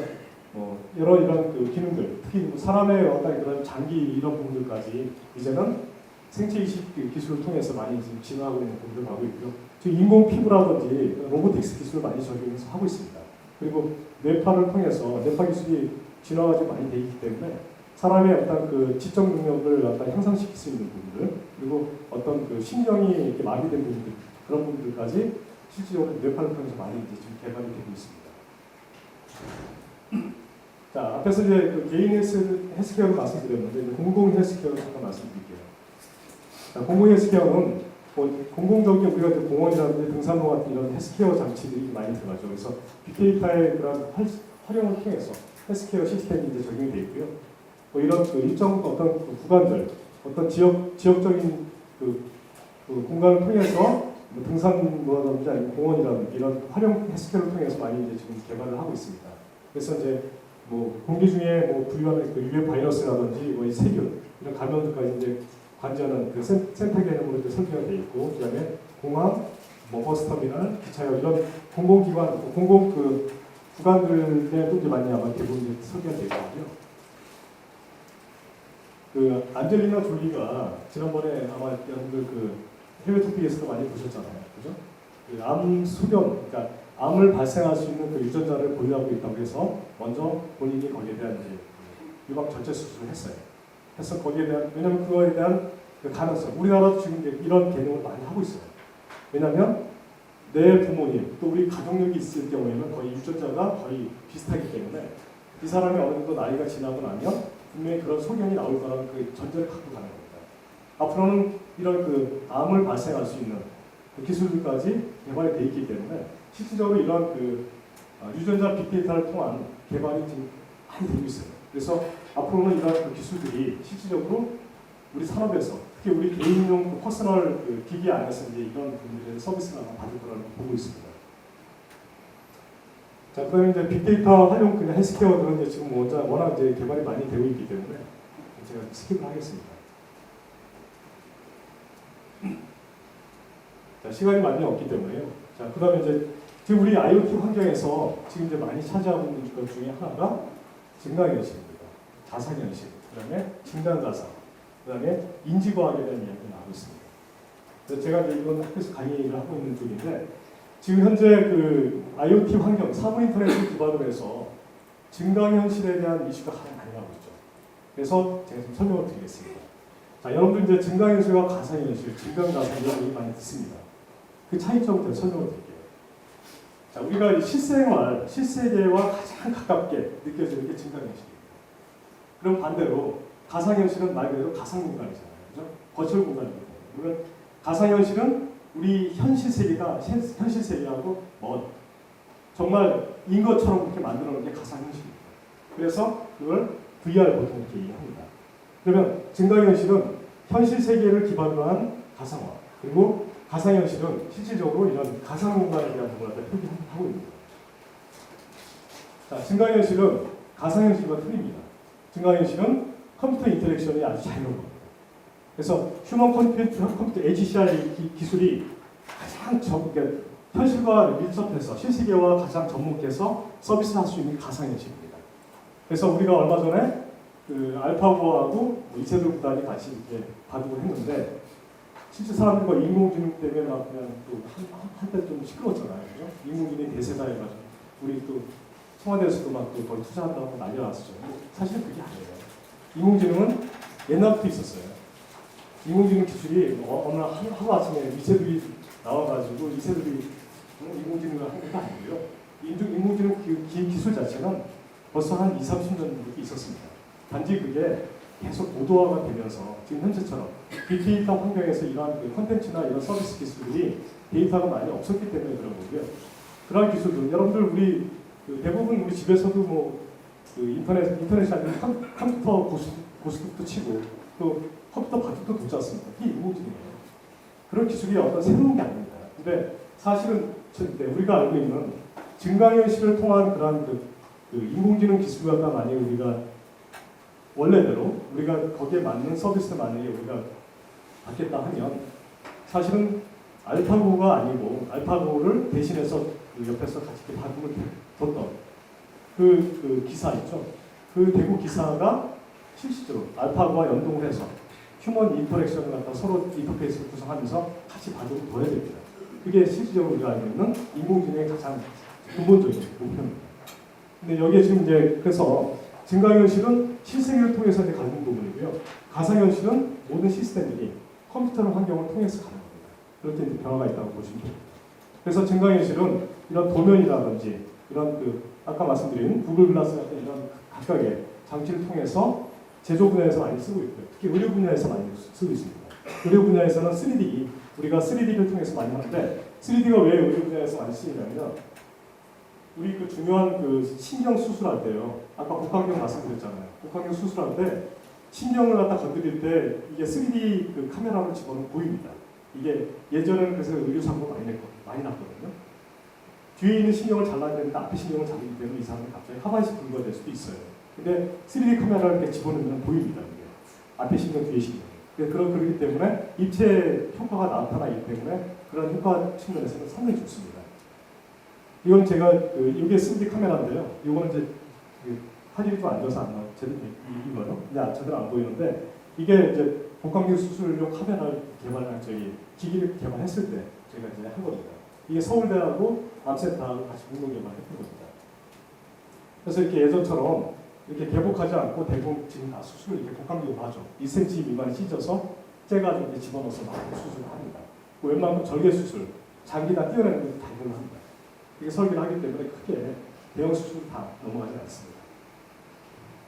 여러 이런 그 기능들, 특히 뭐 사람의 어떤 그런 장기 이런 부분들까지 이제는 생체 이식 기술을 통해서 많이 지금 진화하고 있는 부분을 하고 있고요. 지금 인공 피부라든지 로보틱스 기술을 많이 적용해서 하고 있습니다. 그리고 뇌파를 통해서 뇌파 기술이 진화가 좀 많이 되어 있기 때문에 사람의 어떤 그 지적 능력을 어떤 향상시킬 수 있는 부분들, 그리고 어떤 그 신경이 이렇게 마비된 부분들, 그런 부분들까지 실질적으로 뇌파를 통해서 많이 이제 지금 개발이 되고 있습니다. 자, 앞에서 이제 그 개인 헬스케어를 말씀드렸는데 이제 공공 헬스케어를 잠깐 말씀드릴게요. 자, 공공 헬스케어는 공공적인 우리가 이제 공원이라든지 등산로 같은 이런 헬스케어 장치들이 많이 들어가죠. 그래서 빅데이터의 그런 활용을 통해서 헬스케어 시스템이 이제 적용이 되어 있고요. 이런 그 일정 어떤 그 구간들, 어떤 지역적인 그 공간을 통해서 뭐 등산로라든지 아니면 공원이라든지 이런 활용 헬스케어를 통해서 많이 이제 지금 개발을 하고 있습니다. 그래서 이제 뭐 공기 중에 뭐 부유한 그 유해 바이러스라든지 뭐 세균 이런 감염들까지 이제 관제하는 그 센터 개념으로 이제 설계가 되어 있고, 그다음에 공항, 뭐 버스터미널, 기차역 이런 공공기관, 공공 그 구간들에도 이제 많이 아마 대부분 이제 설계가 되어 있고요. 그 안젤리나 졸리가 지난번에 아마 여러분들 그 해외 토픽에서도 많이 보셨잖아요, 그죠? 그 암 소견, 그러니까 암을 발생할 수 있는 그 유전자를 보유하고 있다고 해서 먼저 본인이 거기에 대한 이제 유방 전체 수술을 했어요. 그래서 거기에 대한, 왜냐하면 그거에 대한 그 가능성, 우리나라도 지금 이제 이런 개념을 많이 하고 있어요. 왜냐하면 내 부모님 또 우리 가족력이 있을 경우에는 거의 유전자가 거의 비슷하기 때문에 이 사람이 어느 정도 나이가 지나고 나면 분명히 그런 소견이 나올 거라는 그 전제를 갖고 가는 겁니다. 앞으로는 이런 그 암을 발생할 수 있는 그 기술들까지 개발이 되어 있기 때문에 실질적으로 이런 그 유전자 빅데이터를 통한 개발이 지금 많이 되고 있어요. 그래서 앞으로는 이런 그 기술들이 실질적으로 우리 산업에서 특히 우리 개인용 그 퍼스널 그 기기 안에서 이제 이런 분들의 서비스를 아마 받을 거라고 보고 있습니다. 자, 그다음에 이제 빅데이터 활용 그냥 헬스케어들은 이제 지금 워낙 이제 개발이 많이 되고 있기 때문에 제가 스킵을 하겠습니다. 자, 시간이 많이 없기 때문에요. 자, 그다음에 이제 지금 우리 IoT 환경에서 지금 이제 많이 차지하고 있는 것 중에 하나가 증강현실입니다. 가상현실, 그다음에 증강가상, 그다음에 인지과학에 대한 이야기가 나오고 있습니다. 그래서 제가 이제 이건 학교에서 강의를 하고 있는 쪽인데, 지금 현재 그 IoT 환경, 사물 인터넷을 기반으로 해서 증강현실에 대한 이슈가 가장 많이 나오고 있죠. 그래서 제가 좀 설명을 드리겠습니다. 자, 여러분들 이제 증강현실과 가상현실, 증강가상 이런 얘기 많이 듣습니다. 그 차이점부터 설명을 드릴게요. 자, 우리가 이 실생활, 실세계와 가장 가깝게 느껴지는 게 증강현실입니다. 그럼 반대로 가상현실은 말 그대로 가상공간이잖아요. 그죠? 거철 공간입니다. 물론 가상현실은 우리 현실 세계가 현실 세계하고 정말 인 것처럼 그렇게 만들어 놓은 게 가상현실입니다. 그래서 그걸 VR 보통 이렇게 얘기합니다. 그러면 증강현실은 현실 세계를 기반으로 한 가상화, 그리고 가상현실은 실질적으로 이런 가상공간에 대한 부분을 표기하고 있습니다. 자, 증강현실은 가상현실과 틀립니다. 증강현실은 컴퓨터 인터랙션이 아주 자유로운 겁니다. 그래서 휴먼 컴퓨터 HCI 기술이 가장 그러니까 현실과 밀접해서 실세계와 가장 접목해서 서비스할 수 있는 가상현실입니다. 그래서 우리가 얼마 전에 그 알파고하고 이세돌 구단이 같이 이렇게 바둑을 했는데, 실제 사람들과 인공지능 때문에 막 그냥 또 한때 좀 시끄러웠잖아요. 그죠? 인공지능이 대세다 해가지고 우리 또 청와대에서도 막 또 거의 투자한다고 난리가 났었죠. 사실은 그게 아니에요. 인공지능은 옛날부터 있었어요. 인공지능 기술이 어느 하루아침에 이세돌이 나와가지고 이세돌이 인공지능을 한 게 아니고요. 인공지능 기술 자체는 벌써 한 20-30년 정도 있었습니다. 단지 그게 계속 고도화가 되면서 지금 현재처럼 빅데이터 환경에서 이러한 그 콘텐츠나 이런 서비스 기술들이 데이터가 많이 없었기 때문에 그런 거고요. 그러한 기술들, 여러분들 우리 그 대부분 우리 집에서도 뭐 그 인터넷이 아니면 컴퓨터 고스톱도 치고 또 컴퓨터 바둑도 두지 않습니까? 이게 인공지능이에요. 그런 기술이 어떤 새로운 게 아닙니다. 근데 사실은 우리가 알고 있는 증강현실을 통한 그러한 그 그 인공지능 기술을 갖다 만약에 우리가 원래대로 우리가 거기에 맞는 서비스를 만약에 우리가 받겠다 하면 사실은 알파고가 아니고 알파고를 대신해서 그 옆에서 같이 이렇게 받음을 뒀던 그 기사 있죠. 그 대구 기사가 실질적으로 알파고와 연동을 해서 휴먼 인터랙션을 갖다 서로 인터페이스를 구성하면서 같이 받음을 둬야 됩니다. 그게 실질적으로 우리가 알고 있는 인공지능의 가장 근본적인 목표입니다. 근데 여기에 지금 이제 그래서 증강현실은 실생활을 통해서 이제 가는 부분이고요. 가상현실은 모든 시스템들이 컴퓨터 환경을 통해서 가는 겁니다. 그렇게 이제 변화가 있다고 보시면 됩니다. 그래서 증강현실은 이런 도면이라든지 이런 그 아까 말씀드린 구글 글라스 같은 이런 각각의 장치를 통해서 제조 분야에서 많이 쓰고 있고요. 특히 의료 분야에서 많이 쓰고 있습니다. 의료 분야에서는 3D, 우리가 3D를 통해서 많이 하는데 3D가 왜 의료 분야에서 많이 쓰이냐면 우리 그 중요한 그 신경 수술할 때요. 아까 복강경 말씀드렸잖아요. 복강경 수술할 때 신경을 갖다 건드릴 때 이게 3D 그 카메라를 집어넣으면 보입니다. 이게 예전에는 그래서 의료 사고가 많이 났거든요. 뒤에 있는 신경을 잘라야 되는데 앞에 신경을 잘리기 때문에 이 사람이 갑자기 하반신 불구가 될 수도 있어요. 근데 3D 카메라를 이렇게 집어넣으면 보입니다. 이게. 앞에 신경, 뒤에 신경. 그렇기 때문에 입체 효과가 나타나기 때문에 그런 효과 측면에서는 상당히 좋습니다. 이건 제가 이게 3D 카메라인데요. 이거는 이제 화질이 좀 안 좋아서 안 나와요. 이거요. 근데 제대로 안 보이는데 이게 이제 복강경 수술용 카메라를 기기를 개발했을 때 제가 이제 한 겁니다. 이게 서울대하고 암센터하고 같이 공동 개발했던 겁니다. 그래서 이렇게 예전처럼 이렇게 개복하지 않고 대부분 지금 다 수술을 이렇게 복강경으로 하죠. 2cm 미만 찢어서 째가지고 이렇게 집어넣어서 막 수술을 합니다. 웬만하면 절개 수술, 장기 다 띄어내는 것도 다 이걸로 합니다. 이게 설계를 하기 때문에 크게 대형 수술 다 넘어가지 않습니다.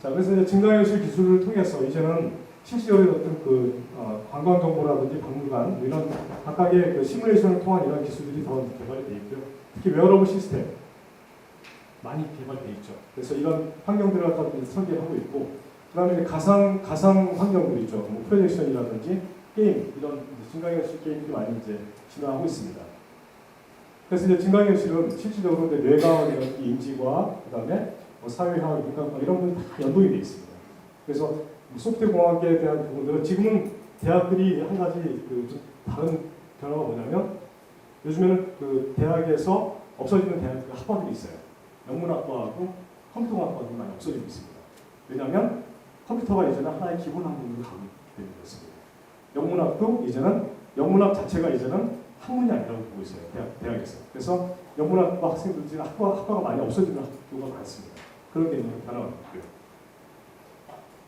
자, 그래서 이제 증강현실 기술을 통해서 이제는 실질적으로 어떤 관광 정보라든지 박물관 이런 각각의 그 시뮬레이션을 통한 이런 기술들이 더 개발이 되어 있고요. 특히 웨어러블 시스템 많이 개발되어 있죠. 그래서 이런 환경들을 갖다 설계를 하고 있고, 그다음에 가상 환경들 있죠. 뭐 프로젝션이라든지 게임 이런 증강현실 게임들이 많이 이제 진화하고 있습니다. 그래서 이제 증강현실은 실질적으로 이제 뇌과학 인지과 그다음에 사회학, 인간과 이런 분이 다 연동이 되어 있습니다. 그래서 소프트웨어 공학에 대한 부분들은 지금은 대학들이 한 가지 좀 다른 변화가 뭐냐면 요즘에는 그 대학에서 없어지는 대학 학과들이 있어요. 영문학과하고 컴퓨터공학과들이 많이 없어지고 있습니다. 왜냐하면 컴퓨터가 이제는 하나의 기본 학문으로 가고 있는 것입니다. 영문학도 이제는 영문학 자체가 이제는 학문이 아니라고 보고 있어요. 대학에서. 그래서 영문학과 학생들이 학과가 많이 없어지는 학교가 많습니다. 그런 게 있는 변화가 있고요.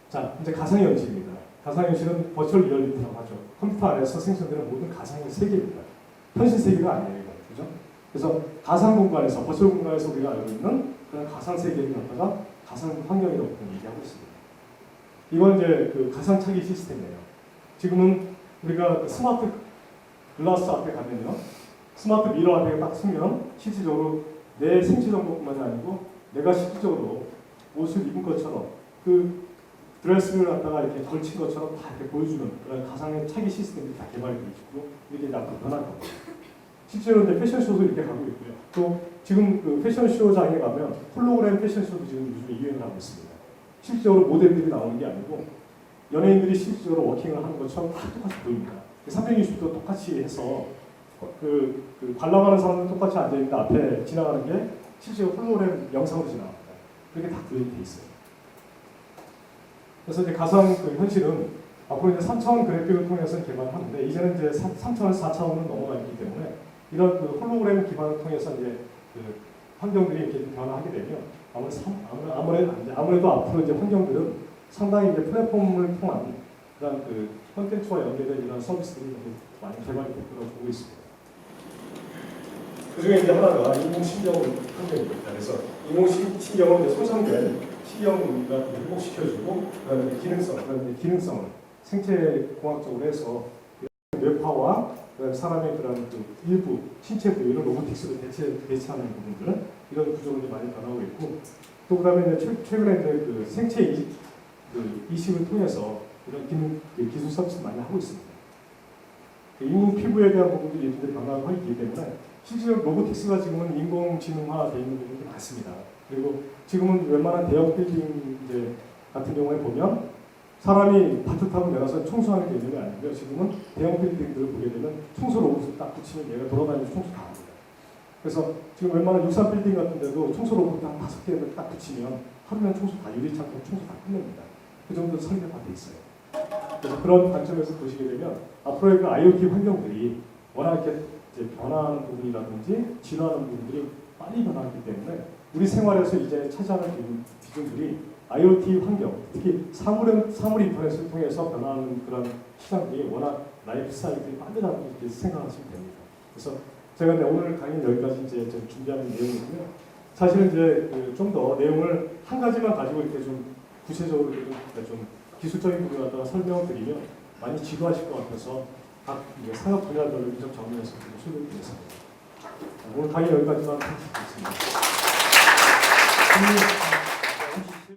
자, 이제 가상현실입니다. 가상현실은 버추얼 리얼리티라고 하죠. 컴퓨터 안에서 생성되는 모든 가상의 세계입니다. 현실 세계가 아니에요, 이거. 그죠? 그래서 가상 공간에서, 버추얼 공간에서 우리가 알고 있는 그런 가상 세계를 갖다가 가상 환경이라고 얘기하고 있습니다. 이건 이제 그 가상 차기 시스템이에요. 지금은 우리가 그 스마트 글라스 앞에 가면요. 스마트 미러 앞에 딱 서면 실질적으로 내 생체 정보뿐만이 아니고 내가 실질적으로 옷을 입은 것처럼 그 드레스를 갖다가 이렇게 걸친 것처럼 다 이렇게 보여주는 그런 가상의 차기 시스템이 다 개발이 되어 있고 이렇게 앞으로 변할 겁니다. 실제로 이제 패션쇼도 이렇게 가고 있고요. 또 지금 그 패션쇼장에 가면 홀로그램 패션쇼도 지금 요즘에 유행을 하고 있습니다. 실질적으로 모델들이 나오는 게 아니고 연예인들이 실질적으로 워킹을 하는 것처럼 다 똑같이 보입니다. 360도 똑같이 해서 그 관람하는 사람은 똑같이 앉아있는데 앞에 지나가는 게 실제로 홀로그램 영상으로 지나갑니다. 그렇게 다 구현이 돼 있어요. 그래서 이제 가상 그 현실은 앞으로 이제 3차원 그래픽을 통해서 개발을 하는데 이제는 이제 3차원, 4차원으로 넘어가 있기 때문에 이런 그 홀로그램 기반을 통해서 이제 그 환경들이 이렇게 변화하게 되면 아무래도 앞으로 이제 환경들은 상당히 이제 플랫폼을 통한 그런 그 콘텐츠와 연계된 이런 서비스들이 많이 개발이 될 거라고 보고 있습니다. 그 중에 이제 하나가 인공신경 환경입니다. 그래서 인공신경은 이제 손상된 신경을 우리가 회복시켜주고 그다음에 기능성을 생체공학적으로 해서 뇌파와 사람의 그런 그 일부 신체 부위를 로보틱스로 대체하는 부분들은 이런 구조를 많이 변하고 있고 또 그다음에 이제 최근에 이제 그 생체 이식을 통해서 이런 기술 서비스 많이 하고 있습니다. 인공 피부에 대한 부분들이 이제 변화하고 있기 때문에 실제로 로보틱스가 지금은 인공지능화되어 있는 부분이 많습니다. 그리고 지금은 웬만한 대형 빌딩 이제 같은 경우에 보면 사람이 바트 타고 내려서 청소하는 개념이 아니고요. 지금은 대형 빌딩들을 보게 되면 청소 로봇을 딱 붙이면 얘가 돌아다니면서 청소 다 합니다. 그래서 지금 웬만한 63 빌딩 같은 데도 청소 로봇 한 5개를 딱 붙이면 하루면 청소 다 유리창으로 청소 다 끝냅니다. 그 정도 설계가 돼 있어요. 그래서 그런 관점에서 보시게 되면 앞으로의 그 IoT 환경들이 워낙 이렇게 이제 변화하는 부분이라든지 진화하는 부분들이 빨리 변하기 때문에 우리 생활에서 이제 차지하는 비중들이 IoT 환경, 특히 사물 인터넷을 통해서 변화하는 그런 시장들이 워낙 라이프 사이클이 빠르다고 이렇게 생각하시면 됩니다. 그래서 제가 오늘 강의 여기까지 이제 좀 준비하는 내용이고요. 사실은 이제 좀 더 내용을 한 가지만 가지고 이렇게 좀 구체적으로 좀 기술적인 부분을 갖다가 설명을 드리면 많이 지루하실 것 같아서 각 이제 산업 분야별로 좀 정리해서 좀 설명드리겠습니다. 오늘 강의 여기까지만 하겠습니다.